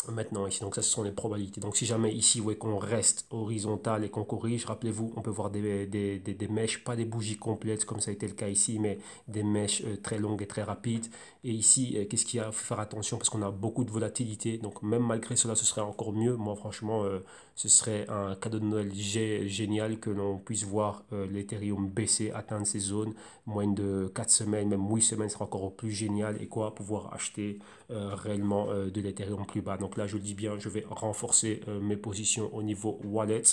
Maintenant ici, donc ça ce sont les probabilités. Donc si jamais ici, vous voyez qu'on reste horizontal et qu'on corrige, rappelez-vous, on peut voir des mèches, pas des bougies complètes comme ça a été le cas ici, mais des mèches très longues et très rapides. Et ici, qu'est-ce qu'il y a? Faut faire attention parce qu'on a beaucoup de volatilité. Donc même malgré cela, ce serait encore mieux. Moi franchement, ce serait un cadeau de Noël génial que l'on puisse voir l'Ethereum baisser, atteindre ces zones. Moyenne de 4 semaines, même 8 semaines sera encore plus génial. Et quoi? Pouvoir acheter réellement de l'Ethereum plus bas. Donc là, je le dis bien, je vais renforcer mes positions au niveau wallet.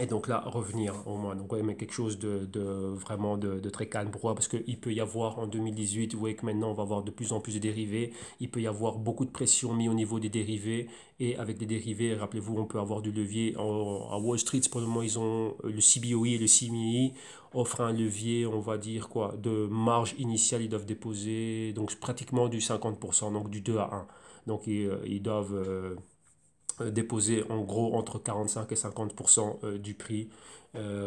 Et donc là, revenir au moins. Donc, ouais, mais quelque chose vraiment de très calme. Pourquoi? Parce qu'il peut y avoir en 2018, vous voyez que maintenant on va avoir de plus en plus de dérivés. Il peut y avoir beaucoup de pression mise au niveau des dérivés. Et avec des dérivés, rappelez-vous, on peut avoir du levier. À Wall Street, pour le moment, ils ont le CBOE et le CME offrent un levier, on va dire quoi, de marge initiale. Ils doivent déposer donc pratiquement du 50%, donc du 2 à 1. Donc ils doivent déposer en gros entre 45 et 50% du prix.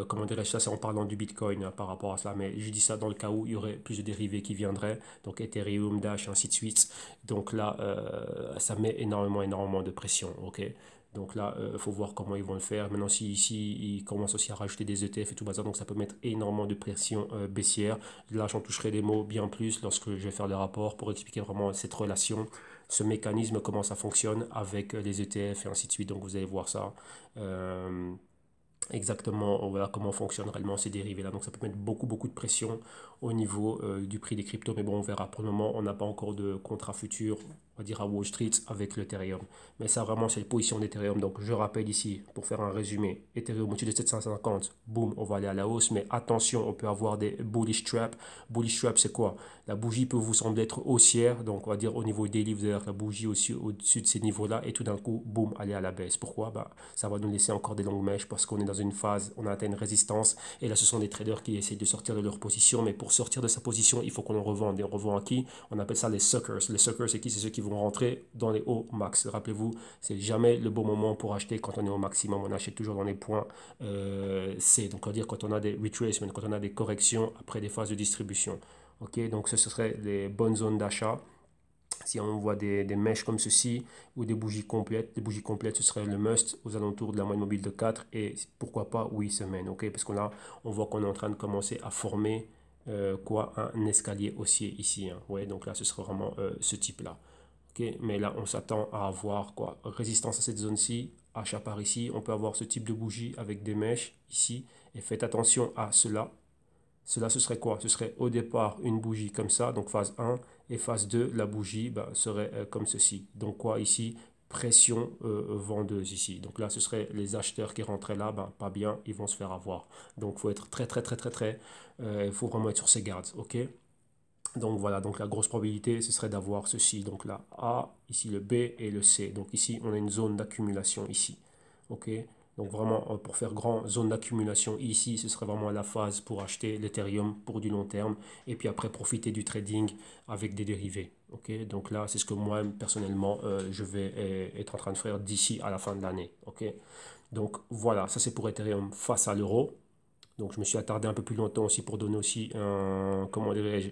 Comment dirais-je ça, c'est en parlant du Bitcoin par rapport à cela, mais je dis ça dans le cas où il y aurait plus de dérivés qui viendraient, donc Ethereum, Dash, ainsi de suite. Donc là, ça met énormément de pression, ok. Donc là, il faut voir comment ils vont le faire. Maintenant, si ils commencent aussi à rajouter des ETF et tout bazar, donc ça peut mettre énormément de pression baissière. Là, j'en toucherai des mots bien plus lorsque je vais faire le rapport pour expliquer vraiment cette relation, ce mécanisme, comment ça fonctionne avec les ETF et ainsi de suite. Donc vous allez voir ça. Euh, Exactement, voilà comment fonctionnent réellement ces dérivés-là. Donc ça peut mettre beaucoup de pression au niveau du prix des cryptos. Mais bon, on verra. Pour le moment, on n'a pas encore de contrat futur, on va dire à Wall Street, avec l'Ethereum. Mais ça, vraiment, c'est la position d'Ethereum. Donc je rappelle ici, pour faire un résumé, Ethereum au-dessus de 750, boum, on va aller à la hausse. Mais attention, on peut avoir des bullish traps. Bullish trap, c'est quoi? La bougie peut vous sembler être haussière. Donc on va dire au niveau daily, vous avez la bougie aussi au-dessus de ces niveaux-là. Et tout d'un coup, boum, aller à la baisse. Pourquoi? Bah, ça va nous laisser encore des longues mèches parce qu'on est dans une phase, on a atteint une résistance. Et là, ce sont des traders qui essayent de sortir de leur position. Mais pour sortir de sa position, il faut qu'on en revende. Et on revend à qui? On appelle ça les suckers. Les suckers, c'est qui? C'est ceux qui vont rentrer dans les hauts max. Rappelez-vous, c'est jamais le bon moment pour acheter quand on est au maximum. On achète toujours dans les points C. Donc, on va dire quand on a des retracements, quand on a des corrections après des phases de distribution. Ok, donc ce serait les bonnes zones d'achat. Si on voit des mèches comme ceci ou des bougies complètes, ce serait le must aux alentours de la moyenne mobile de 4 et pourquoi pas 8 semaines. Ok, parce que là, on voit qu'on est en train de commencer à former quoi, un escalier haussier ici. Hein. Ouais, donc là, ce serait vraiment ce type-là. Ok, mais là, on s'attend à avoir quoi, résistance à cette zone-ci, achat par ici. On peut avoir ce type de bougie avec des mèches ici. Et faites attention à cela. Cela, ce serait quoi? Ce serait au départ une bougie comme ça, donc phase 1, et phase 2, la bougie bah, serait comme ceci. Donc quoi ici? Pression vendeuse ici. Donc là, ce serait les acheteurs qui rentraient là, bah, pas bien, ils vont se faire avoir. Donc il faut être très, il faut vraiment être sur ses gardes, ok? Donc voilà, donc la grosse probabilité, ce serait d'avoir ceci. Donc là, A, ici le B et le C. Donc ici, on a une zone d'accumulation ici. Ok? Donc vraiment, pour faire grand, zone d'accumulation ici, ce serait vraiment la phase pour acheter l'Ethereum pour du long terme. Et puis après, profiter du trading avec des dérivés. Ok? Donc là, c'est ce que moi, personnellement, je vais être en train de faire d'ici à la fin de l'année. Ok? Donc voilà, ça c'est pour Ethereum face à l'euro. Donc je me suis attardé un peu plus longtemps aussi pour donner aussi un, comment dirais-je,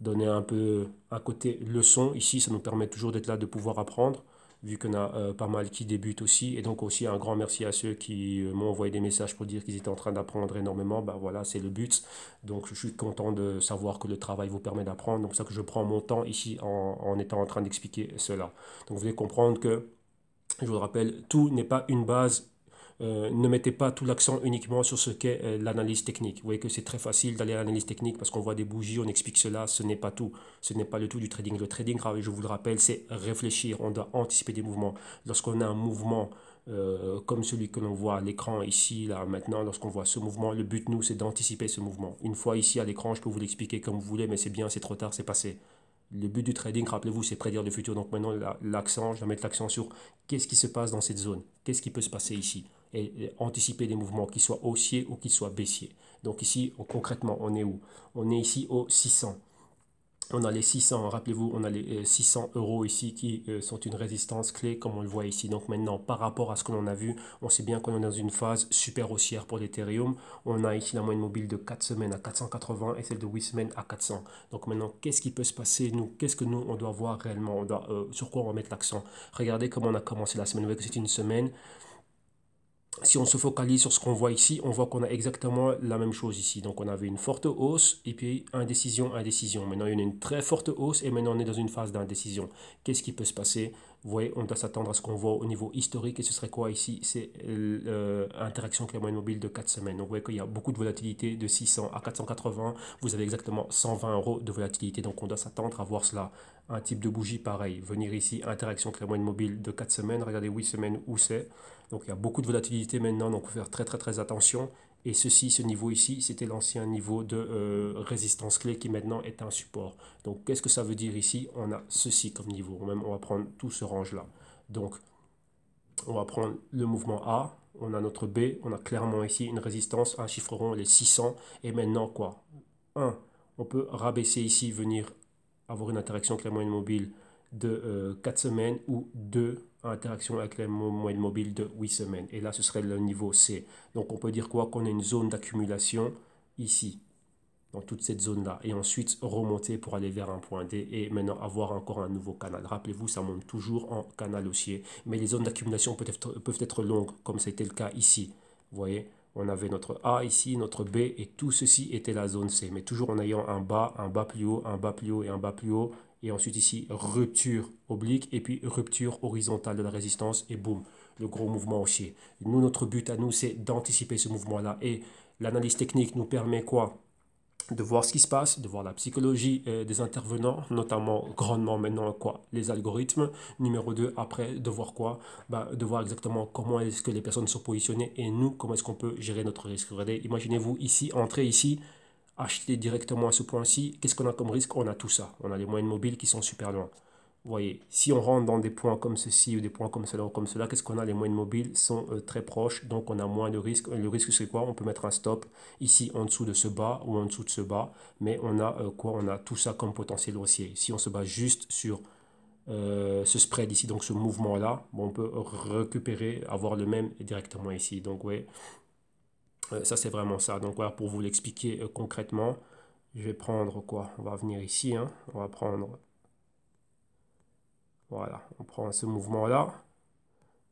donner un peu un côté leçon. Ici, ça nous permet toujours d'être là, de pouvoir apprendre, vu qu'on a pas mal qui débutent aussi. Et donc aussi un grand merci à ceux qui m'ont envoyé des messages pour dire qu'ils étaient en train d'apprendre énormément. Ben voilà, c'est le but. Donc je suis content de savoir que le travail vous permet d'apprendre. Donc c'est ça que je prends mon temps ici en étant en train d'expliquer cela. Donc vous devez comprendre que, je vous le rappelle, tout n'est pas une base. Ne mettez pas tout l'accent uniquement sur ce qu'est l'analyse technique. Vous voyez que c'est très facile d'aller à l'analyse technique parce qu'on voit des bougies, on explique cela, ce n'est pas tout. Ce n'est pas le tout du trading. Le trading, je vous le rappelle, c'est réfléchir, on doit anticiper des mouvements. Lorsqu'on a un mouvement comme celui que l'on voit à l'écran ici, là, maintenant, lorsqu'on voit ce mouvement, le but, nous, c'est d'anticiper ce mouvement. Une fois ici à l'écran, je peux vous l'expliquer comme vous voulez, mais c'est bien, c'est trop tard, c'est passé. Le but du trading, rappelez-vous, c'est prédire le futur. Donc maintenant, l'accent, je vais mettre l'accent sur qu'est-ce qui se passe dans cette zone, qu'est-ce qui peut se passer ici, et anticiper des mouvements qui soient haussiers ou qui soient baissiers. Donc ici, concrètement, on est où? On est ici au 600. On a les 600, rappelez-vous, on a les 600 euros ici qui sont une résistance clé comme on le voit ici. Donc maintenant, par rapport à ce que l'on a vu, on sait bien qu'on est dans une phase super haussière pour l'Ethereum. On a ici la moyenne mobile de 4 semaines à 480 et celle de 8 semaines à 400. Donc maintenant, qu'est-ce qui peut se passer? Nous, qu'est-ce que nous, on doit voir réellement? Sur quoi on va mettre l'accent? Regardez comment on a commencé la semaine. Vous voyez que c'est une semaine. Si on se focalise sur ce qu'on voit ici, on voit qu'on a exactement la même chose ici. Donc on avait une forte hausse et puis indécision, indécision. Maintenant il y a une très forte hausse et maintenant on est dans une phase d'indécision. Qu'est-ce qui peut se passer? Vous voyez, on doit s'attendre à ce qu'on voit au niveau historique et ce serait quoi ici? C'est l'interaction avec la moyenne mobile de 4 semaines. Donc vous voyez qu'il y a beaucoup de volatilité de 600 à 480. Vous avez exactement 120 euros de volatilité. Donc on doit s'attendre à voir cela un type de bougie pareil. Venir ici, interaction avec la moyenne mobile de 4 semaines. Regardez 8 semaines où c'est. Donc il y a beaucoup de volatilité maintenant, donc il faut faire très attention. Et ceci, ce niveau ici, c'était l'ancien niveau de résistance clé qui maintenant est un support. Donc qu'est-ce que ça veut dire ici? On a ceci comme niveau. Même on va prendre tout ce range-là. Donc on va prendre le mouvement A, on a notre B, on a clairement ici une résistance, un chiffre rond, les 600. Et maintenant quoi? 1, on peut rabaisser ici, venir avoir une interaction avec la moyenne mobile de 4 semaines ou 2, interaction avec la moyenne mobile de 8 semaines. Et là, ce serait le niveau C. Donc, on peut dire quoi? Qu'on a une zone d'accumulation ici, dans toute cette zone-là. Et ensuite, remonter pour aller vers un point D et maintenant avoir encore un nouveau canal. Rappelez-vous, ça monte toujours en canal haussier. Mais les zones d'accumulation peuvent être longues, comme c'était le cas ici. Vous voyez? On avait notre A ici, notre B, et tout ceci était la zone C. Mais toujours en ayant un bas plus haut, un bas plus haut et un bas plus haut. Et ensuite ici, rupture oblique et puis rupture horizontale de la résistance et boum, le gros mouvement haussier. Nous, notre but à nous, c'est d'anticiper ce mouvement-là. Et l'analyse technique nous permet quoi? De voir ce qui se passe, de voir la psychologie des intervenants, notamment grandement maintenant quoi, les algorithmes. Numéro 2, après, de voir quoi? De voir exactement comment est-ce que les personnes sont positionnées et nous, comment est-ce qu'on peut gérer notre risque. Regardez, imaginez-vous ici, entrer ici, acheter directement à ce point-ci. Qu'est-ce qu'on a comme risque? On a tout ça. On a les moyennes mobiles qui sont super loin. Vous voyez, si on rentre dans des points comme ceci ou des points comme cela ou comme cela, qu'est-ce qu'on a? Les moyennes mobiles sont très proches, donc on a moins de risque. Le risque, c'est quoi? On peut mettre un stop ici en dessous de ce bas ou en dessous de ce bas, mais on a quoi? On a tout ça comme potentiel haussier. Si on se base juste sur ce spread ici, donc ce mouvement-là, bon, on peut récupérer, avoir le même directement ici. Donc, oui, ça c'est vraiment ça. Donc, voilà, pour vous l'expliquer concrètement, je vais prendre quoi? On va venir ici, hein, on va prendre... Voilà, on prend ce mouvement-là.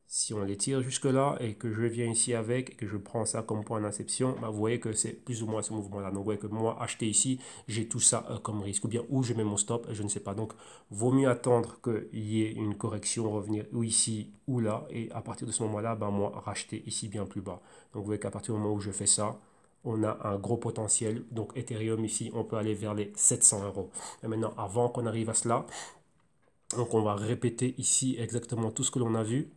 Si on l'étire jusque-là et que je viens ici avec et que je prends ça comme point d'inception, vous voyez que c'est plus ou moins ce mouvement-là. Donc, vous voyez que moi, acheter ici, j'ai tout ça comme risque. Ou bien où je mets mon stop, je ne sais pas. Donc, vaut mieux attendre qu'il y ait une correction, revenir ou ici ou là. Et à partir de ce moment-là, moi, racheter ici bien plus bas. Donc, vous voyez qu'à partir du moment où je fais ça, on a un gros potentiel. Donc, Ethereum ici, on peut aller vers les 700 euros. Et maintenant, avant qu'on arrive à cela, donc on va répéter ici exactement tout ce que l'on a vu.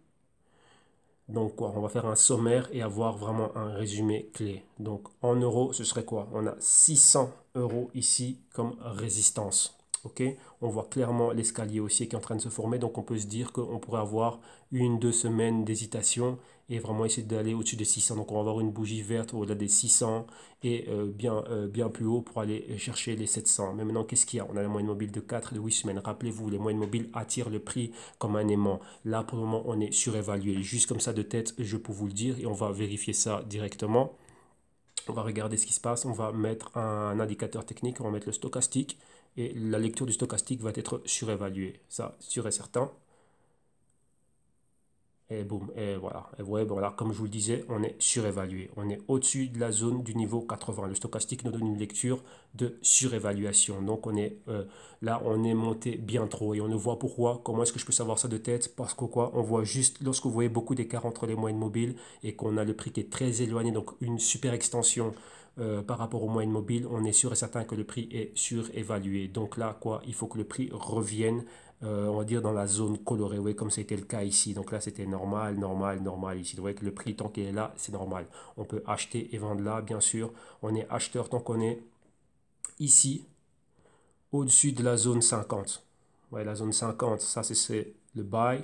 Donc quoi, on va faire un sommaire et avoir vraiment un résumé clé. Donc en euros, ce serait quoi? On a 600 euros ici comme résistance. Ok, on voit clairement l'escalier haussier qui est en train de se former. Donc on peut se dire qu'on pourrait avoir 1-2 semaines d'hésitation et vraiment essayer d'aller au-dessus des 600. Donc on va avoir une bougie verte au-delà des 600 et bien plus haut pour aller chercher les 700. Mais maintenant, qu'est-ce qu'il y a? On a la moyenne mobile de 4 et de 8 semaines. Rappelez-vous, les moyennes mobiles attirent le prix comme un aimant. Là, pour le moment, on est surévalué. Juste comme ça de tête, je peux vous le dire et on va vérifier ça directement. On va regarder ce qui se passe. On va mettre un indicateur technique. On va mettre le stochastique et la lecture du stochastique va être surévaluée. Ça, sûr et certain. Et boum, et voilà. Et vous voyez, voilà, comme je vous le disais, on est surévalué. On est au-dessus de la zone du niveau 80. Le stochastique nous donne une lecture de surévaluation. Donc on est là, on est monté bien trop. Et on ne voit pourquoi. Comment est-ce que je peux savoir ça de tête? Parce que quoi? On voit juste, lorsque vous voyez beaucoup d'écart entre les moyennes mobiles et qu'on a le prix qui est très éloigné, donc une super extension par rapport aux moyennes mobiles, on est sûr et certain que le prix est surévalué. Donc là, quoi, il faut que le prix revienne on va dire dans la zone colorée, oui, comme c'était le cas ici. Donc là, c'était normal, normal, normal ici. Vous voyez que le prix, tant qu'il est là, c'est normal. On peut acheter et vendre là, bien sûr. On est acheteur tant qu'on est ici, au-dessus de la zone 50. Ouais, la zone 50, ça, c'est le buy.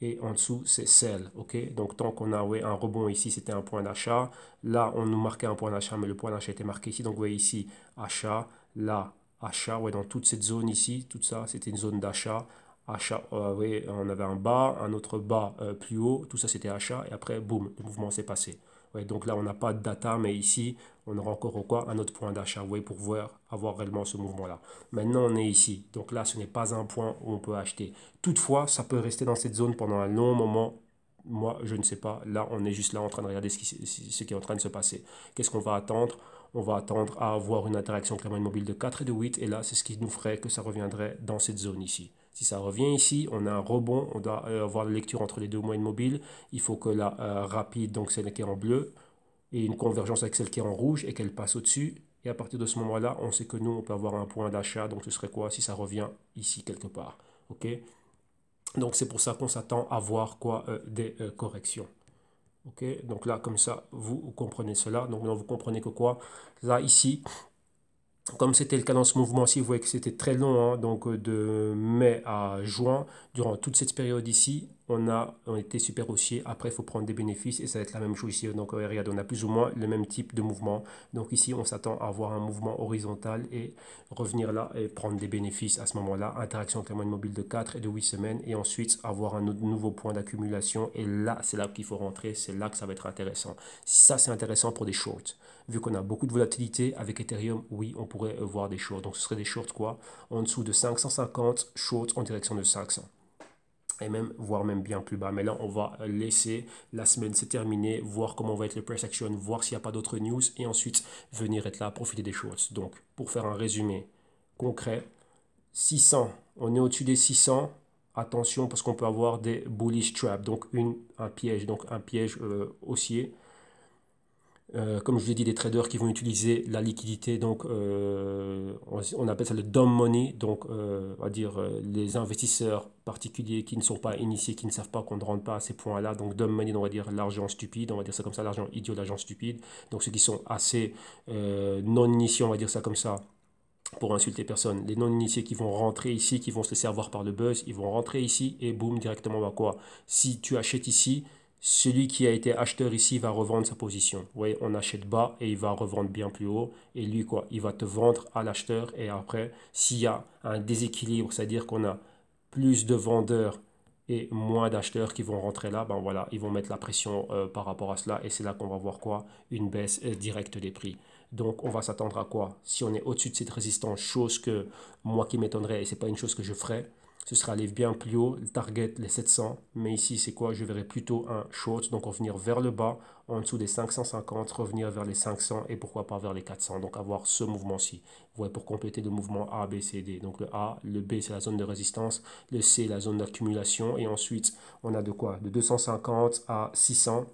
Et en dessous, c'est sell. Ok, donc, tant qu'on a un rebond ici, c'était un point d'achat. Là, on nous marquait un point d'achat, mais le point d'achat était marqué ici. Donc, vous voyez ici, achat. Là, achat, ouais, dans toute cette zone ici, tout ça, c'était une zone d'achat. Achat, oui, on avait un bas, un autre bas plus haut, tout ça c'était achat, et après, boum, le mouvement s'est passé. Ouais, donc là, on n'a pas de data, mais ici, on aura encore quoi? Un autre point d'achat, vous voyez, pour avoir réellement ce mouvement-là. Maintenant, on est ici, donc là, ce n'est pas un point où on peut acheter. Toutefois, ça peut rester dans cette zone pendant un long moment. Moi, je ne sais pas. Là, on est juste là en train de regarder ce qui est en train de se passer. Qu'est-ce qu'on va attendre? On va attendre à avoir une interaction avec la moyenne mobile de 4 et de 8. Et là, c'est ce qui nous ferait que ça reviendrait dans cette zone ici. Si ça revient ici, on a un rebond. On doit avoir la lecture entre les deux moyennes mobiles. Il faut que la rapide, donc celle qui est en bleu, ait une convergence avec celle qui est en rouge et qu'elle passe au-dessus. Et à partir de ce moment-là, on sait que nous, on peut avoir un point d'achat. Donc, ce serait quoi si ça revient ici quelque part? OK? Donc, c'est pour ça qu'on s'attend à voir quoi? Des corrections. OK? Donc là, comme ça, vous comprenez cela. Donc, maintenant, vous comprenez que quoi? Là, ici, comme c'était le cas dans ce mouvement-ci, vous voyez que c'était très long, hein, donc de mai à juin, durant toute cette période ici, on était super haussier. Après, il faut prendre des bénéfices et ça va être la même chose ici. Donc, regarde, on a plus ou moins le même type de mouvement. Donc ici, on s'attend à avoir un mouvement horizontal et revenir là et prendre des bénéfices à ce moment-là. Interaction avec la moyenne mobile de 4 et de 8 semaines et ensuite avoir un nouveau point d'accumulation. Et là, c'est là qu'il faut rentrer. C'est là que ça va être intéressant. Ça, c'est intéressant pour des shorts. Vu qu'on a beaucoup de volatilité avec Ethereum, oui, on pourrait voir des shorts. Donc ce serait des shorts quoi? En dessous de 550, shorts en direction de 500. Et même, voire même bien plus bas. Mais là, on va laisser la semaine se terminer, voir comment va être le price action, voir s'il n'y a pas d'autres news et ensuite venir être là, profiter des shorts. Donc, pour faire un résumé concret, 600, on est au-dessus des 600. Attention parce qu'on peut avoir des bullish traps, donc un piège haussier. Comme je l'ai dit, des traders qui vont utiliser la liquidité, donc on appelle ça le dumb money, donc on va dire les investisseurs particuliers qui ne sont pas initiés, qui ne savent pas qu'on ne rentre pas à ces points-là, donc dumb money, on va dire l'argent stupide, on va dire ça comme ça, l'argent idiot, l'argent stupide, donc ceux qui sont assez non initiés, on va dire ça comme ça, pour insulter personne. Les non-initiés qui vont rentrer ici, qui vont se laisser avoir par le buzz, ils vont rentrer ici et boum, directement, bah quoi. Si tu achètes ici, celui qui a été acheteur ici va revendre sa position. Vous voyez, on achète bas et il va revendre bien plus haut. Et lui, quoi, il va te vendre à l'acheteur. Et après, s'il y a un déséquilibre, c'est-à-dire qu'on a plus de vendeurs et moins d'acheteurs qui vont rentrer là, ben voilà, ils vont mettre la pression par rapport à cela. Et c'est là qu'on va voir quoi? Une baisse directe des prix. Donc on va s'attendre à quoi? Si on est au-dessus de cette résistance, chose que moi qui m'étonnerais, et ce n'est pas une chose que je ferais, ce sera aller bien plus haut, le target les 700, mais ici c'est quoi? Je verrai plutôt un short, donc revenir vers le bas, en dessous des 550, revenir vers les 500 et pourquoi pas vers les 400, donc avoir ce mouvement-ci. Vous voyez, pour compléter le mouvement A, B, C, D. Donc le A, le B c'est la zone de résistance, le C la zone d'accumulation et ensuite on a de quoi? De 250 à 600.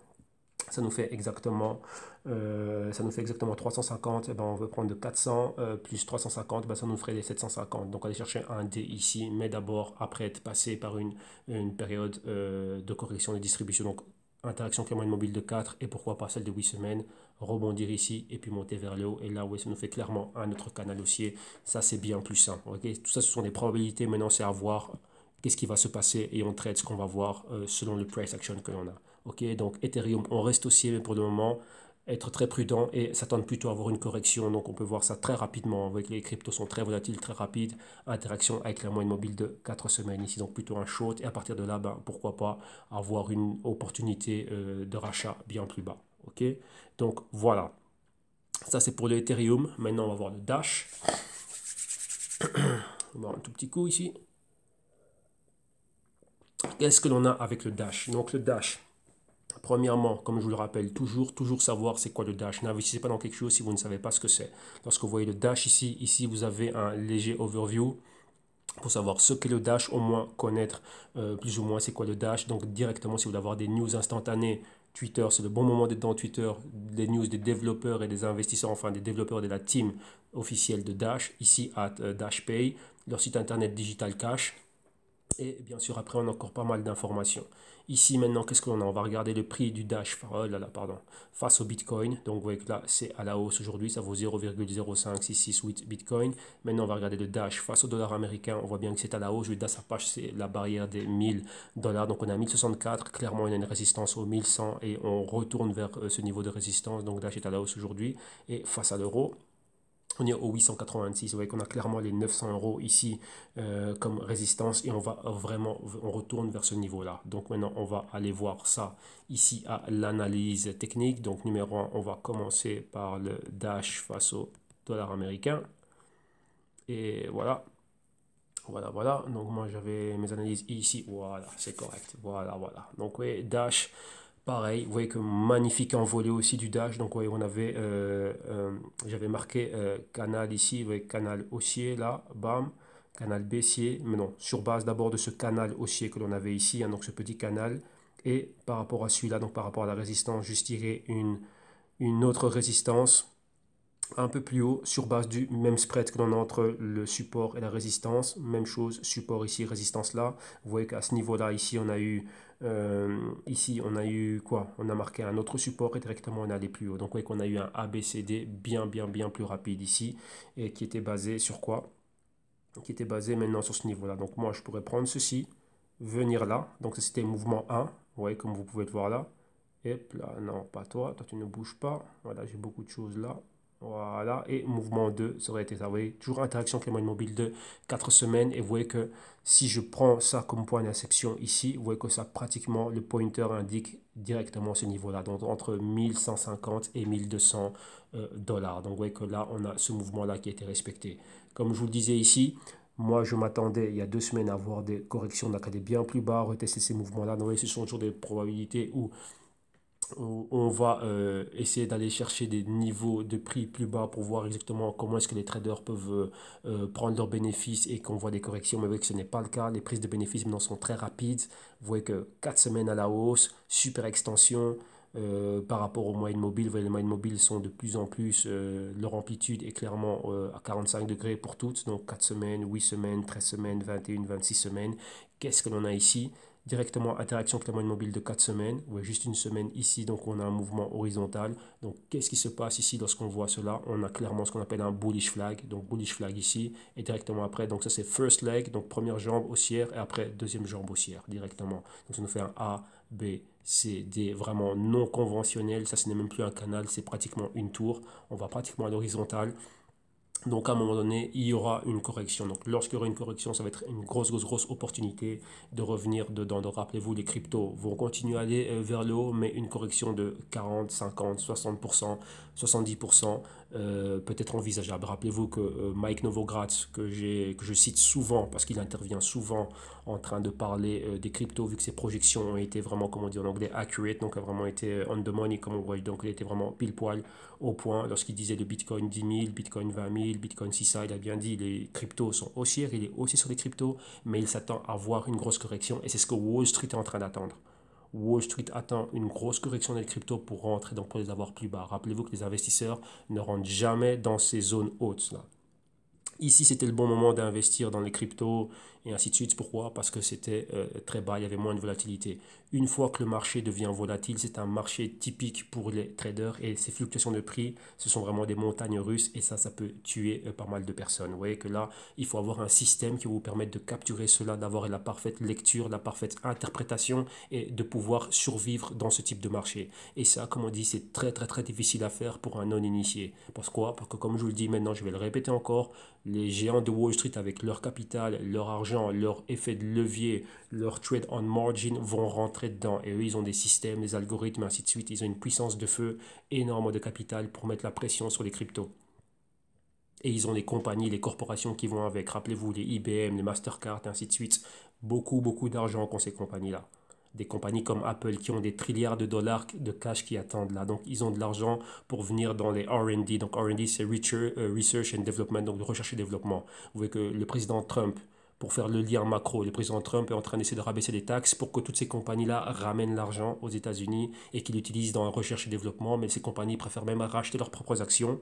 Ça nous fait exactement 350, et ben on veut prendre de 400 plus 350, ben ça nous ferait les 750. Donc aller chercher un D ici, mais d'abord après être passé par une période de correction de distribution. Donc interaction avec la moyenne mobile de 4 et pourquoi pas celle de 8 semaines, rebondir ici et puis monter vers le haut. Et là, oui, ça nous fait clairement un autre canal haussier. Ça, c'est bien plus simple. Okay, tout ça, ce sont des probabilités. Maintenant, c'est à voir qu'est-ce qui va se passer et on traite ce qu'on va voir selon le price action que l'on a. Ok, donc Ethereum, on reste haussier, mais pour le moment, être très prudent et s'attendre plutôt à avoir une correction. Donc on peut voir ça très rapidement. Avec les cryptos sont très volatiles, très rapides. Interaction avec la moyenne mobile de 4 semaines ici, donc plutôt un short. Et à partir de là, ben, pourquoi pas avoir une opportunité de rachat bien plus bas. Ok, donc voilà. Ça c'est pour le Ethereum. Maintenant on va voir le Dash. On va voir un tout petit coup ici. Qu'est-ce que l'on a avec le Dash? Donc le Dash, premièrement, comme je vous le rappelle, toujours savoir c'est quoi le Dash. N'investissez pas dans quelque chose si vous ne savez pas ce que c'est. Lorsque vous voyez le Dash ici vous avez un léger overview pour savoir ce qu'est le Dash, au moins connaître plus ou moins c'est quoi le Dash. Donc directement, si vous voulez avoir des news instantanées, Twitter, c'est le bon moment d'être dans Twitter, des news des développeurs et des investisseurs, enfin des développeurs de la team officielle de Dash, ici à DashPay, leur site internet Digital Cash. Et bien sûr, après, on a encore pas mal d'informations. Ici, maintenant, qu'est-ce qu'on a? On va regarder le prix du Dash face au Bitcoin. Donc, vous voyez que là, c'est à la hausse aujourd'hui. Ça vaut 0,05668 Bitcoin. Maintenant, on va regarder le Dash face au dollar américain. On voit bien que c'est à la hausse. Là, ça passe la barrière des 1000 dollars. Donc, on a 1064. Clairement, il y a une résistance aux 1100 et on retourne vers ce niveau de résistance. Donc, Dash est à la hausse aujourd'hui. Et face à l'euro, on est au 886, vous voyez qu'on a clairement les 900 euros ici comme résistance et on va vraiment, on retourne vers ce niveau-là. Donc maintenant, on va aller voir ça ici à l'analyse technique. Donc numéro 1, on va commencer par le Dash face au dollar américain. Et voilà. Voilà. Donc moi, j'avais mes analyses ici. Voilà, c'est correct. Voilà. Donc oui, Dash. Pareil, vous voyez que magnifique envolé aussi du Dash. Donc, vous voyez, j'avais marqué canal ici, vous voyez, canal haussier là, bam, canal baissier. Mais non, sur base d'abord de ce canal haussier que l'on avait ici, hein, donc ce petit canal. Et par rapport à celui-là, donc par rapport à la résistance, juste tirer une autre résistance un peu plus haut sur base du même spread que l'on a entre le support et la résistance. Même chose, support ici, résistance là. Vous voyez qu'à ce niveau-là, ici on a eu quoi? On a marqué un autre support et directement on est allé plus haut. Donc vous voyez qu'on a eu un ABCD bien plus rapide ici et qui était basé sur quoi? Qui était basé maintenant sur ce niveau-là. Donc moi je pourrais prendre ceci, venir là. Donc c'était mouvement 1. Vous voyez comme vous pouvez le voir là. Et là, non, pas toi, toi tu ne bouges pas. Voilà, j'ai beaucoup de choses là. Voilà, et mouvement 2, ça aurait été ça. Vous voyez, toujours interaction avec les moyennes mobiles de 4 semaines. Et vous voyez que si je prends ça comme point d'intersection ici, vous voyez que ça pratiquement, le pointer indique directement ce niveau-là. Donc entre 1150 et 1200 dollars. Donc vous voyez que là, on a ce mouvement-là qui a été respecté. Comme je vous le disais ici, moi, je m'attendais il y a 2 semaines à voir des corrections d'AKD bien plus bas, retester ces mouvements-là. Donc, vous voyez, ce sont toujours des probabilités où on va essayer d'aller chercher des niveaux de prix plus bas pour voir exactement comment est-ce que les traders peuvent prendre leurs bénéfices et qu'on voit des corrections. Mais vous voyez que ce n'est pas le cas. Les prises de bénéfices maintenant sont très rapides. Vous voyez que 4 semaines à la hausse, super extension. Par rapport aux moyennes mobiles, vous voyez, les moyennes mobiles sont de plus en plus, leur amplitude est clairement à 45 degrés pour toutes, donc 4 semaines, 8 semaines, 13 semaines, 21, 26 semaines. Qu'est-ce que l'on a ici? Directement interaction avec la moyenne mobile de 4 semaines, ouais, juste une semaine ici, donc on a un mouvement horizontal. Donc qu'est-ce qui se passe ici lorsqu'on voit cela? On a clairement ce qu'on appelle un bullish flag, donc bullish flag ici, et directement après, donc ça c'est first leg, donc première jambe haussière, et après deuxième jambe haussière directement. Donc ça nous fait un A, B, C, D, vraiment non conventionnel, ça ce n'est même plus un canal, c'est pratiquement une tour, on va pratiquement à l'horizontale. Donc à un moment donné, il y aura une correction. Donc lorsqu'il y aura une correction, ça va être une grosse opportunité de revenir dedans. Donc rappelez-vous, les cryptos vont continuer à aller vers le haut, mais une correction de 40, 50, 60%, 70% peut-être envisageable. Rappelez-vous que Mike Novogratz, que je cite souvent parce qu'il intervient souvent en train de parler des cryptos, vu que ses projections ont été vraiment, comment dire en anglais, accurate, donc a vraiment été on the money, comme on voit. Donc il était vraiment pile poil au point lorsqu'il disait le Bitcoin 10 000, Bitcoin 20 000, Bitcoin 600. Il a bien dit les cryptos sont haussières, il est haussier sur les cryptos, mais il s'attend à voir une grosse correction et c'est ce que Wall Street est en train d'attendre. Wall Street attend une grosse correction des cryptos pour rentrer, donc pour les avoir plus bas. Rappelez-vous que les investisseurs ne rentrent jamais dans ces zones hautes là. Ici, c'était le bon moment d'investir dans les cryptos et ainsi de suite. Pourquoi? Parce que c'était très bas, il y avait moins de volatilité. Une fois que le marché devient volatile, c'est un marché typique pour les traders et ces fluctuations de prix, ce sont vraiment des montagnes russes et ça peut tuer pas mal de personnes. Vous voyez que là, il faut avoir un système qui vous permette de capturer cela, d'avoir la parfaite lecture, la parfaite interprétation et de pouvoir survivre dans ce type de marché. Et ça, comme on dit, c'est très difficile à faire pour un non-initié. Pourquoi? Parce que comme je vous le dis maintenant, je vais le répéter encore, les géants de Wall Street avec leur capital, leur argent, leur effet de levier, leur trade on margin vont rentrer dedans. Et eux, ils ont des systèmes, des algorithmes, ainsi de suite. Ils ont une puissance de feu énorme de capital pour mettre la pression sur les cryptos. Et ils ont les compagnies, les corporations qui vont avec. Rappelez-vous, les IBM, les Mastercard, ainsi de suite. Beaucoup d'argent qu'ont ces compagnies-là. Des compagnies comme Apple qui ont des trilliards de dollars de cash qui attendent là. Donc, ils ont de l'argent pour venir dans les R&D. Donc, R&D, c'est Research and Development, donc de recherche et développement. Vous voyez que le président Trump, pour faire le lien macro, le président Trump est en train d'essayer de rabaisser les taxes pour que toutes ces compagnies-là ramènent l'argent aux États-Unis et qu'ils l'utilisent dans la recherche et développement. Mais ces compagnies préfèrent même racheter leurs propres actions.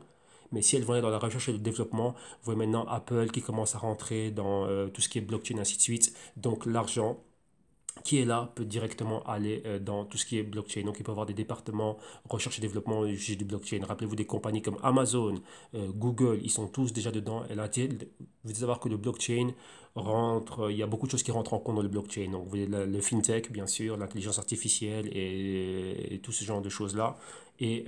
Mais si elles vont aller dans la recherche et le développement, vous voyez maintenant Apple qui commence à rentrer dans tout ce qui est blockchain, ainsi de suite. Donc l'argent qui est là peut directement aller dans tout ce qui est blockchain. Donc il peut y avoir des départements recherche et développement du blockchain. Rappelez-vous des compagnies comme Amazon, Google, ils sont tous déjà dedans. Et là, vous devez savoir que le blockchain rentre, il y a beaucoup de choses qui rentrent en compte dans le blockchain. Donc vous voyez le fintech, bien sûr, l'intelligence artificielle et tout ce genre de choses-là. Et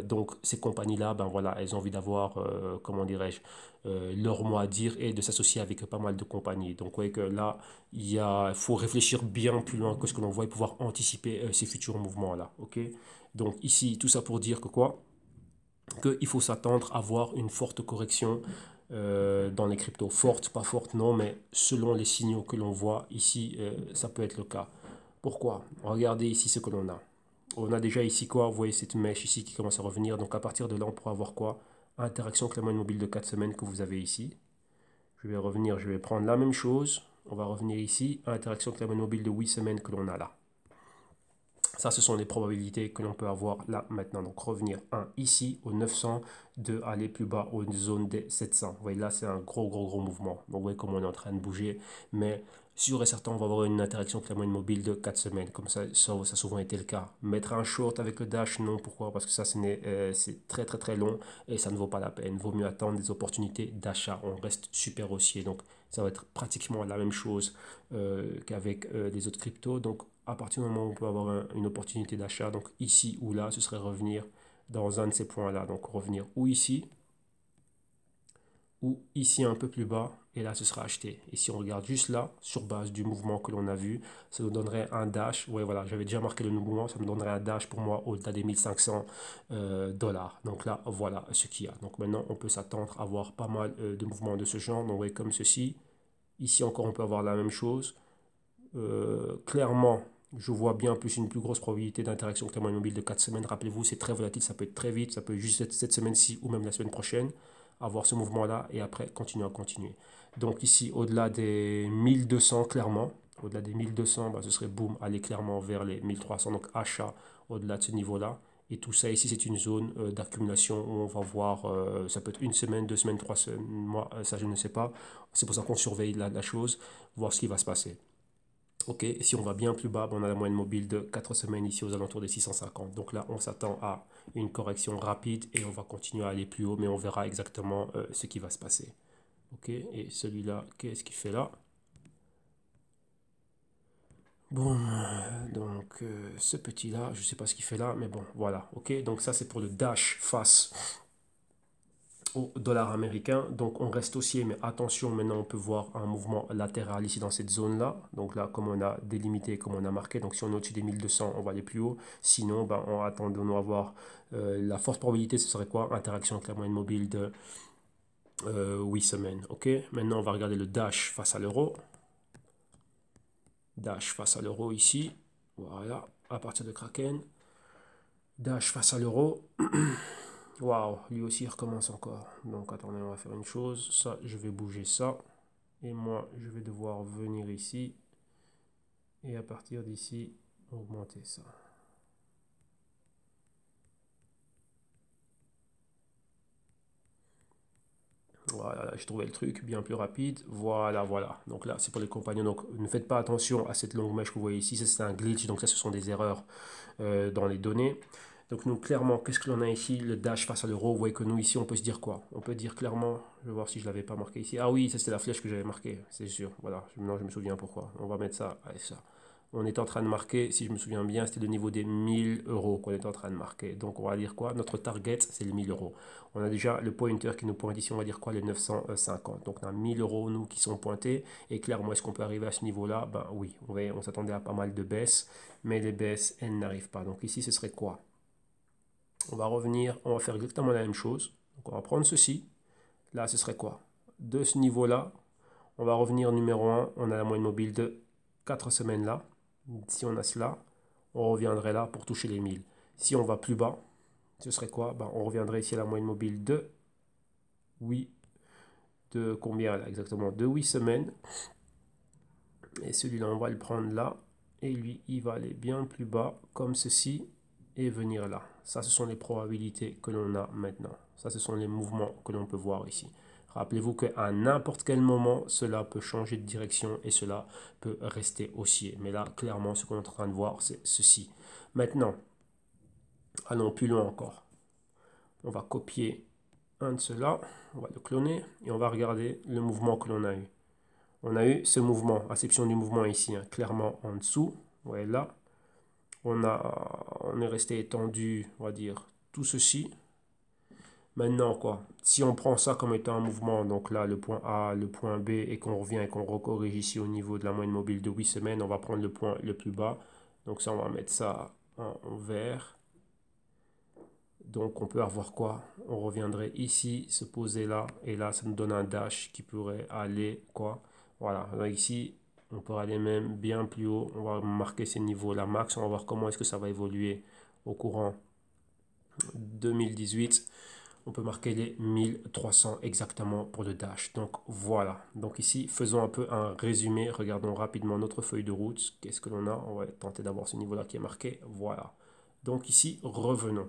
donc ces compagnies-là, ben voilà, elles ont envie d'avoir, comment dirais-je, leur mot à dire et de s'associer avec pas mal de compagnies. Donc vous voyez que là, il faut réfléchir bien plus loin que ce que l'on voit et pouvoir anticiper ces futurs mouvements-là. Ok. Donc ici, tout ça pour dire que quoi? Qu'il faut s'attendre à voir une forte correction dans les cryptos. Forte, pas forte, non, mais selon les signaux que l'on voit ici, ça peut être le cas. Pourquoi? Regardez ici ce que l'on a. On a déjà ici quoi? Vous voyez cette mèche ici qui commence à revenir. Donc à partir de là, on pourra avoir quoi? Interaction avec la moyenne mobile de 4 semaines que vous avez ici. Je vais revenir, je vais prendre la même chose. On va revenir ici, interaction avec la moyenne mobile de 8 semaines que l'on a là. Ça, ce sont les probabilités que l'on peut avoir là maintenant. Donc revenir 1 ici au 900, 2 aller plus bas aux zones des 700. Vous voyez là, c'est un gros mouvement. Donc vous voyez comment on est en train de bouger. Mais sûr et certain, on va avoir une interaction avec la moyenne mobile de 4 semaines. Comme ça a souvent été le cas. Mettre un short avec le dash, non. Pourquoi? Parce que ça, c'est très long et ça ne vaut pas la peine. Il vaut mieux attendre des opportunités d'achat. On reste super haussier. Donc ça va être pratiquement la même chose qu'avec les autres cryptos. Donc à partir du moment où on peut avoir une opportunité d'achat, donc ici ou là, ce serait revenir dans un de ces points-là. Donc revenir ou ici un peu plus bas, et là ce sera acheté. Et si on regarde juste là, sur base du mouvement que l'on a vu, ça nous donnerait un dash. Ouais, voilà, j'avais déjà marqué le mouvement, ça me donnerait un dash pour moi au-delà des 1500 dollars. Donc là, voilà ce qu'il y a. Donc maintenant, on peut s'attendre à voir pas mal de mouvements de ce genre. Donc ouais, comme ceci. Ici encore, on peut avoir la même chose. Clairement, je vois bien plus une plus grosse probabilité d'interaction avec la moyenne mobile de 4 semaines. Rappelez-vous, c'est très volatile, ça peut être très vite, ça peut être juste cette semaine-ci ou même la semaine prochaine, avoir ce mouvement-là et après continuer. Donc ici, au-delà des 1200, clairement, au-delà des 1200, bah, ce serait boum, aller clairement vers les 1300, donc achat au-delà de ce niveau-là. Et tout ça ici, c'est une zone d'accumulation où on va voir, ça peut être une semaine, 2 semaines, 3 semaines, moi, ça je ne sais pas. C'est pour ça qu'on surveille la chose, voir ce qui va se passer. Ok, si on va bien plus bas, on a la moyenne mobile de 4 semaines ici aux alentours des 650. Donc là, on s'attend à une correction rapide et on va continuer à aller plus haut, mais on verra exactement ce qui va se passer. Ok, et celui-là, qu'est-ce qu'il fait là? Bon, donc ce petit-là, je ne sais pas ce qu'il fait là, mais bon, voilà. Ok, donc ça c'est pour le dash face au dollar américain. Donc on reste haussier, mais attention, maintenant on peut voir un mouvement latéral ici dans cette zone-là. Donc là, comme on a délimité, comme on a marqué, donc si on est au-dessus des 1200, on va aller plus haut. Sinon, ben, en attendant avoir la forte probabilité, ce serait quoi? Interaction avec la moyenne mobile de 8 semaines. Ok, maintenant on va regarder le dash face à l'euro. Dash face à l'euro ici. Voilà, à partir de Kraken. Dash face à l'euro. Waouh, lui aussi il recommence encore. Donc attendez, on va faire une chose. Ça, je vais bouger ça. Et moi, je vais devoir venir ici. Et à partir d'ici, augmenter ça. Voilà, j'ai trouvé le truc bien plus rapide. Voilà. Donc là, c'est pour les compagnons. Donc ne faites pas attention à cette longue mèche que vous voyez ici. Ça, c'est un glitch. Donc ça, ce sont des erreurs dans les données. Donc nous, clairement, qu'est-ce que l'on a ici? Le dash face à l'euro. Vous voyez que nous, ici, on peut se dire quoi? On peut dire clairement, je vais voir si je ne l'avais pas marqué ici. Ah oui, ça c'était la flèche que j'avais marquée, c'est sûr. Voilà, maintenant je me souviens pourquoi. On va mettre ça, allez, ça. On est en train de marquer, si je me souviens bien, c'était le niveau des 1000 euros qu'on est en train de marquer. Donc on va dire quoi? Notre target, c'est les 1000 euros. On a déjà le pointer qui nous pointe ici, on va dire quoi? Les 950. Donc on a 1000 euros, nous, qui sont pointés. Et clairement, est-ce qu'on peut arriver à ce niveau-là? Ben oui, on s'attendait à pas mal de baisses, mais les baisses, elles n'arrivent pas. Donc ici, ce serait quoi? On va revenir, on va faire exactement la même chose. Donc on va prendre ceci. Là, ce serait quoi? De ce niveau-là, on va revenir numéro 1. On a la moyenne mobile de 4 semaines là. Si on a cela, on reviendrait là pour toucher les 1000. Si on va plus bas, ce serait quoi? Ben, on reviendrait ici à la moyenne mobile de 8. De combien là exactement? De 8 semaines. Et celui-là, on va le prendre là. Et lui, il va aller bien plus bas, comme ceci, et venir là. Ça, ce sont les probabilités que l'on a maintenant. Ça, ce sont les mouvements que l'on peut voir ici. Rappelez-vous qu'à n'importe quel moment, cela peut changer de direction et cela peut rester haussier. Mais là, clairement, ce qu'on est en train de voir, c'est ceci. Maintenant, allons plus loin encore. On va copier un de ceux-là, on va le cloner et on va regarder le mouvement que l'on a eu. On a eu ce mouvement, exception du mouvement ici, hein, clairement en dessous. Vous voyez là, on est resté étendu, on va dire, tout ceci. Maintenant, quoi, si on prend ça comme étant un mouvement, donc là, le point A, le point B, et qu'on revient et qu'on recorrige ici au niveau de la moyenne mobile de 8 semaines, on va prendre le point le plus bas. Donc ça, on va mettre ça en vert. Donc on peut avoir quoi? On reviendrait ici, se poser là, et là, ça nous donne un dash qui pourrait aller, quoi? Voilà, là, ici, on peut aller même bien plus haut. On va marquer ces niveaux-là max. On va voir comment est-ce que ça va évoluer au courant 2018. on peut marquer les 1300 exactement pour le Dash. Donc voilà, donc ici faisons un peu un résumé, regardons rapidement notre feuille de route, qu'est-ce que l'on a, on va tenter d'avoir ce niveau là qui est marqué, voilà. Donc ici revenons,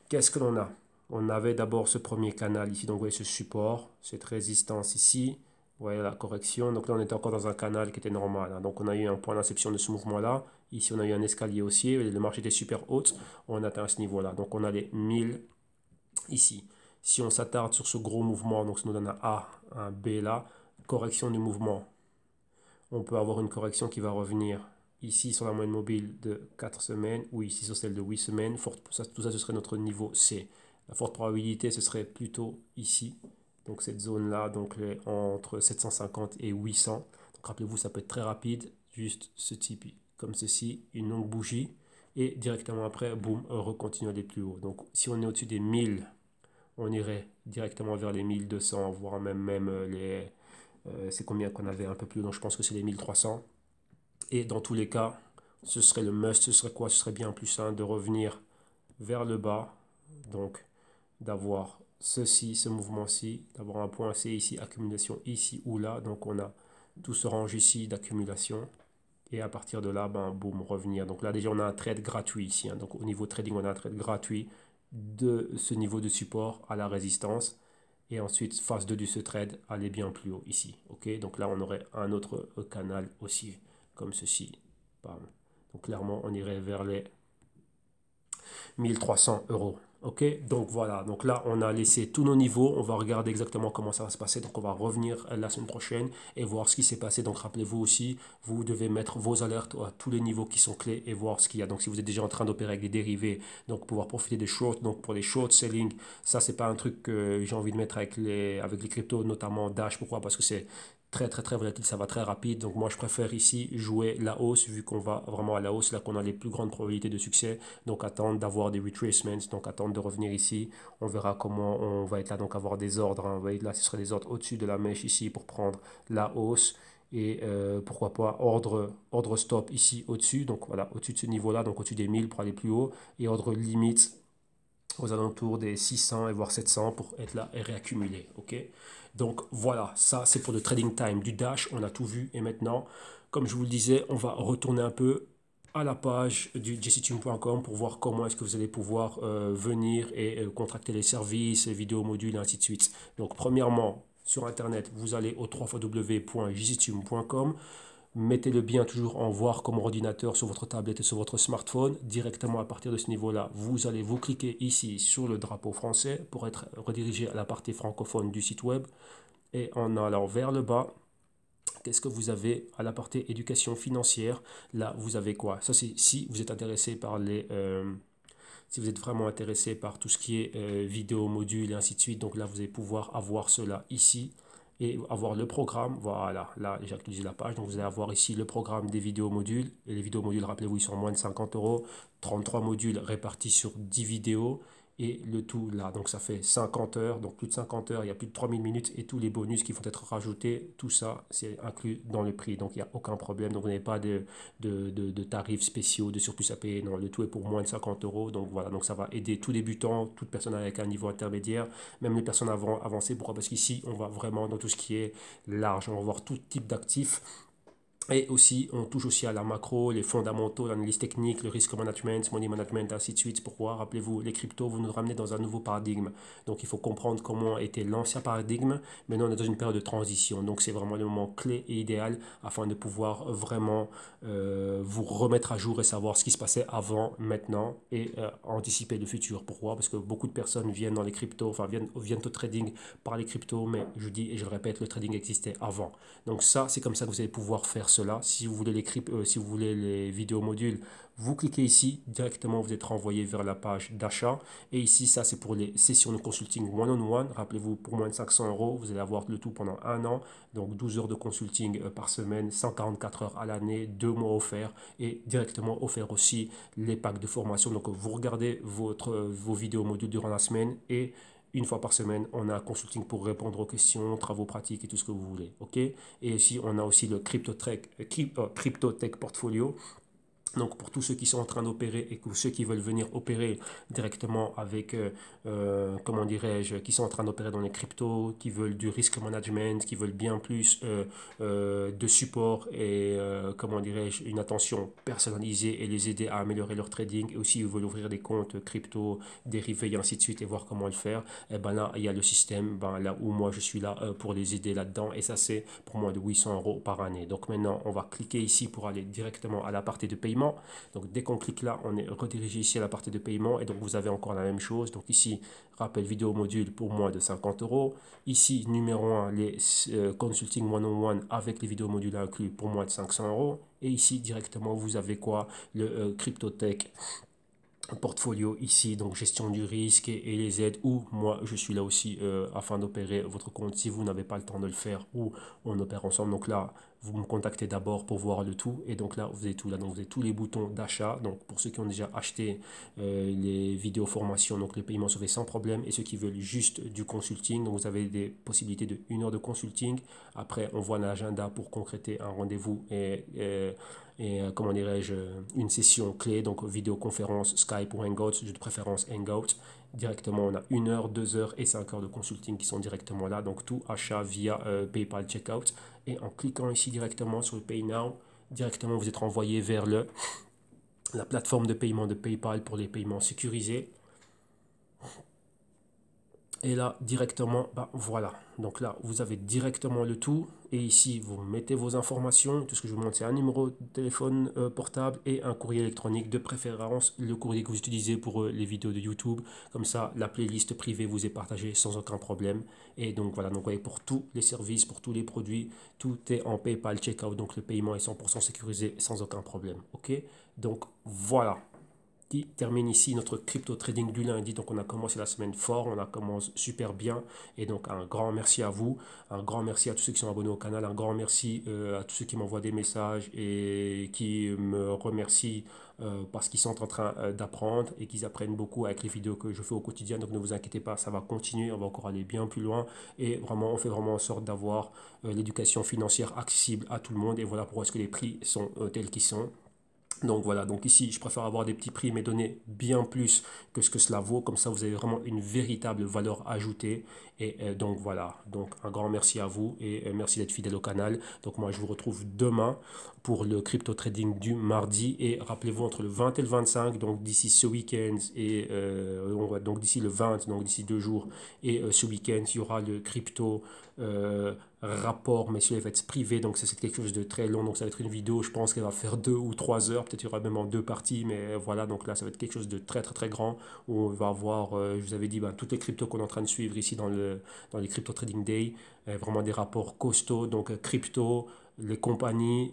qu'est-ce que l'on a? On avait d'abord ce premier canal ici, donc vous voyez ce support, cette résistance ici, vous voyez la correction, donc là on était encore dans un canal qui était normal, hein. Donc on a eu un point d'inception de ce mouvement là, ici on a eu un escalier haussier, le marché était super haut, on atteint ce niveau là, donc on a les 1000 ici. Si on s'attarde sur ce gros mouvement, donc ça nous donne un A, un B là, correction du mouvement, on peut avoir une correction qui va revenir ici sur la moyenne mobile de 4 semaines ou ici sur celle de 8 semaines. Tout ça, ce serait notre niveau C. La forte probabilité, ce serait plutôt ici, donc cette zone-là, donc entre 750 et 800. Donc rappelez-vous, ça peut être très rapide, juste ce type comme ceci, une longue bougie, et directement après, boum, recontinue à aller plus haut. Donc si on est au-dessus des 1000, on irait directement vers les 1200, voire même les... c'est combien qu'on avait un peu plus haut, donc je pense que c'est les 1300. Et dans tous les cas, ce serait le must, ce serait quoi? Ce serait bien plus simple de revenir vers le bas, donc d'avoir ceci, ce mouvement-ci, d'avoir un point C ici, accumulation ici ou là, donc on a tout ce range ici d'accumulation, et à partir de là, ben, boum, revenir. Donc là déjà on a un trade gratuit ici, hein. Donc au niveau trading, on a un trade gratuit de ce niveau de support à la résistance, et ensuite phase 2 de ce trade, aller bien plus haut ici, ok? Donc là on aurait un autre canal aussi, comme ceci, bam. Donc clairement on irait vers les 1300 euros. Ok, donc voilà, donc là on a laissé tous nos niveaux, on va regarder exactement comment ça va se passer, donc on va revenir la semaine prochaine et voir ce qui s'est passé. Donc rappelez-vous aussi, vous devez mettre vos alertes à tous les niveaux qui sont clés et voir ce qu'il y a. Donc si vous êtes déjà en train d'opérer avec des dérivés, donc pouvoir profiter des shorts, donc pour les short selling, ça c'est pas un truc que j'ai envie de mettre avec les cryptos, notamment Dash. Pourquoi? Parce que c'est très volatile, ça va très rapide. Donc moi je préfère ici jouer la hausse vu qu'on va vraiment à la hausse, là qu'on a les plus grandes probabilités de succès. Donc attendre d'avoir des retracements, donc attendre de revenir ici. On verra comment on va être là, donc avoir des ordres, hein. Vous voyez là ce serait des ordres au-dessus de la mèche ici pour prendre la hausse. Et pourquoi pas ordre stop ici au-dessus, donc voilà, au-dessus de ce niveau-là, donc au-dessus des 1000 pour aller plus haut. Et ordre limite aux alentours des 600 et voire 700 pour être là et réaccumuler. Ok, donc voilà, ça c'est pour le trading time du Dash, on a tout vu. Et maintenant, comme je vous le disais, on va retourner un peu à la page du jctune.com pour voir comment est-ce que vous allez pouvoir venir et contracter les services, les vidéos modules et ainsi de suite. Donc premièrement, sur internet, vous allez au www.jctune.com. Mettez-le bien toujours en voir comme ordinateur sur votre tablette et sur votre smartphone. Directement à partir de ce niveau-là, vous allez vous cliquer ici sur le drapeau français pour être redirigé à la partie francophone du site web. Et en allant vers le bas, qu'est-ce que vous avez à la partie éducation financière? Là, vous avez quoi? Ça, c'est si vous êtes intéressé par si vous êtes vraiment intéressé par tout ce qui est vidéo, module et ainsi de suite. Donc là, vous allez pouvoir avoir cela ici et avoir le programme. Voilà, là j'ai actualisé la page. Donc vous allez avoir ici le programme des vidéos modules. Et les vidéos modules, rappelez-vous, ils sont moins de 50 euros. 33 modules répartis sur 10 vidéos. Et le tout là, donc ça fait 50 heures, donc plus de 50 heures, il y a plus de 3000 minutes et tous les bonus qui vont être rajoutés, tout ça c'est inclus dans le prix, donc il n'y a aucun problème, donc vous n'avez pas de tarifs spéciaux, de surplus à payer, non, le tout est pour moins de 50 euros, donc voilà, donc ça va aider tout débutant, toute personne avec un niveau intermédiaire, même les personnes avancées, pourquoi? Parce qu'ici on va vraiment dans tout ce qui est large, on va voir tout type d'actifs. Et aussi, on touche aussi à la macro, les fondamentaux, l'analyse technique, le risk management, money management, ainsi de suite. Pourquoi? Rappelez-vous, les cryptos, vous nous ramenez dans un nouveau paradigme. Donc, il faut comprendre comment était l'ancien paradigme. Maintenant, on est dans une période de transition. Donc, c'est vraiment le moment clé et idéal afin de pouvoir vraiment vous remettre à jour et savoir ce qui se passait avant, maintenant et anticiper le futur. Pourquoi? Parce que beaucoup de personnes viennent dans les cryptos, enfin viennent au trading par les cryptos, mais je dis et je le répète, le trading existait avant. Donc ça, c'est comme ça que vous allez pouvoir faire cela. Si vous voulez si vous voulez les vidéos modules, vous cliquez ici, directement vous êtes renvoyé vers la page d'achat. Et ici, ça c'est pour les sessions de consulting one-on-one. Rappelez-vous, pour moins de 500 euros, vous allez avoir le tout pendant un an. Donc 12 heures de consulting par semaine, 144 heures à l'année, 2 mois offerts et directement offert aussi les packs de formation. Donc vous regardez vos vidéos modules durant la semaine et une fois par semaine, on a un consulting pour répondre aux questions, travaux pratiques et tout ce que vous voulez. Ok. Et ici, on a aussi le Crypto Tech Portfolio. Donc pour tous ceux qui sont en train d'opérer et ceux qui veulent venir opérer directement avec, comment dirais-je, qui sont en train d'opérer dans les cryptos, qui veulent du risk management, qui veulent bien plus de support et, comment dirais-je, une attention personnalisée et les aider à améliorer leur trading, et aussi ils veulent ouvrir des comptes crypto, dérivés et ainsi de suite et voir comment le faire, et ben là il y a le système, ben là où moi je suis là pour les aider là-dedans, et ça c'est pour moi de 800 € par année. Donc maintenant on va cliquer ici pour aller directement à la partie de paiement. Donc dès qu'on clique là, on est redirigé ici à la partie de paiement, et donc vous avez encore la même chose. Donc ici, rappel vidéo module pour moins de 50 €. Ici, numéro 1, les consulting one-on-one avec les vidéos modules inclus pour moins de 500 €. Et ici, directement, vous avez quoi? Le CryptoTech portfolio ici, donc gestion du risque et les aides, où moi je suis là aussi afin d'opérer votre compte si vous n'avez pas le temps de le faire, ou on opère ensemble. Donc là vous me contactez d'abord pour voir le tout, et donc là vous avez tout, là donc vous avez tous les boutons d'achat. Donc pour ceux qui ont déjà acheté les vidéos formations, donc le paiement se fait sans problème, et ceux qui veulent juste du consulting, donc vous avez des possibilités de 1 heure de consulting. Après on voit l'agenda pour concréter un rendez-vous et comment dirais-je, une session clé, donc vidéoconférence, Skype ou Hangouts, de préférence Hangouts. Directement, on a 1 heure, 2 heures et 5 heures de consulting qui sont directement là. Donc tout achat via PayPal Checkout. Et en cliquant ici directement sur le Pay Now, directement vous êtes renvoyé vers la plateforme de paiement de PayPal pour les paiements sécurisés. Et là, directement, bah, voilà. Donc là, vous avez directement le tout. Et ici, vous mettez vos informations. Tout ce que je vous montre, c'est un numéro de téléphone portable et un courrier électronique. De préférence, le courrier que vous utilisez pour les vidéos de YouTube. Comme ça, la playlist privée vous est partagée sans aucun problème. Et donc voilà, donc, vous voyez, pour tous les services, pour tous les produits, tout est en PayPal Checkout. Donc le paiement est 100% sécurisé sans aucun problème. OK? Donc voilà, qui termine ici notre crypto trading du lundi. Donc on a commencé la semaine fort, on a commencé super bien, et donc un grand merci à vous, un grand merci à tous ceux qui sont abonnés au canal, un grand merci à tous ceux qui m'envoient des messages et qui me remercient parce qu'ils sont en train d'apprendre et qu'ils apprennent beaucoup avec les vidéos que je fais au quotidien. Donc ne vous inquiétez pas, ça va continuer, on va encore aller bien plus loin, et vraiment on fait vraiment en sorte d'avoir l'éducation financière accessible à tout le monde. Et voilà pourquoi est-ce que les prix sont tels qu'ils sont. Donc voilà, donc ici je préfère avoir des petits prix mais donner bien plus que ce que cela vaut. Comme ça vous avez vraiment une véritable valeur ajoutée. Et donc voilà, donc un grand merci à vous, et merci d'être fidèle au canal. Donc moi je vous retrouve demain pour le crypto trading du mardi. Et rappelez-vous, entre le 20 et le 25, donc d'ici ce week-end, et donc d'ici le 20, donc d'ici 2 jours, et ce week-end il y aura le crypto rapport, mais celui-là va être privé, donc c'est quelque chose de très long. Donc ça va être une vidéo, je pense qu'elle va faire 2 ou 3 heures, peut-être il y aura même en 2 parties, mais voilà. Donc là ça va être quelque chose de très très très grand, où on va voir, je vous avais dit, ben, toutes les cryptos qu'on est en train de suivre ici dans les crypto trading day, vraiment des rapports costauds. Donc crypto, les compagnies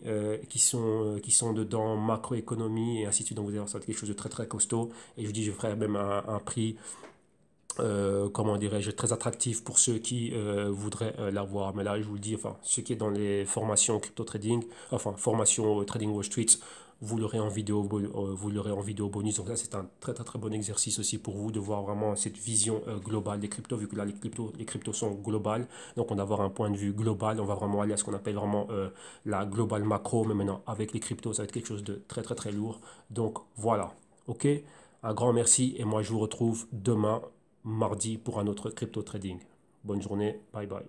qui sont dedans, macroéconomie et ainsi de suite. Donc vous allez voir, ça va être quelque chose de très très costaud, et je vous dis, je ferai même un prix comment dirais-je, très attractif pour ceux qui voudraient l'avoir. Mais là, je vous le dis, enfin, ce qui est dans les formations crypto trading, enfin, formation trading Wall Street, vous l'aurez en vidéo, vous l'aurez en vidéo bonus. Donc là, c'est un très, très, très bon exercice aussi pour vous de voir vraiment cette vision globale des cryptos, vu que là, les cryptos sont globales. Donc, on va avoir un point de vue global. On va vraiment aller à ce qu'on appelle vraiment la globale macro. Mais maintenant, avec les cryptos, ça va être quelque chose de très, très, très lourd. Donc, voilà. OK? Un grand merci, et moi, je vous retrouve demain mardi pour un autre crypto trading. Bonne journée, bye bye.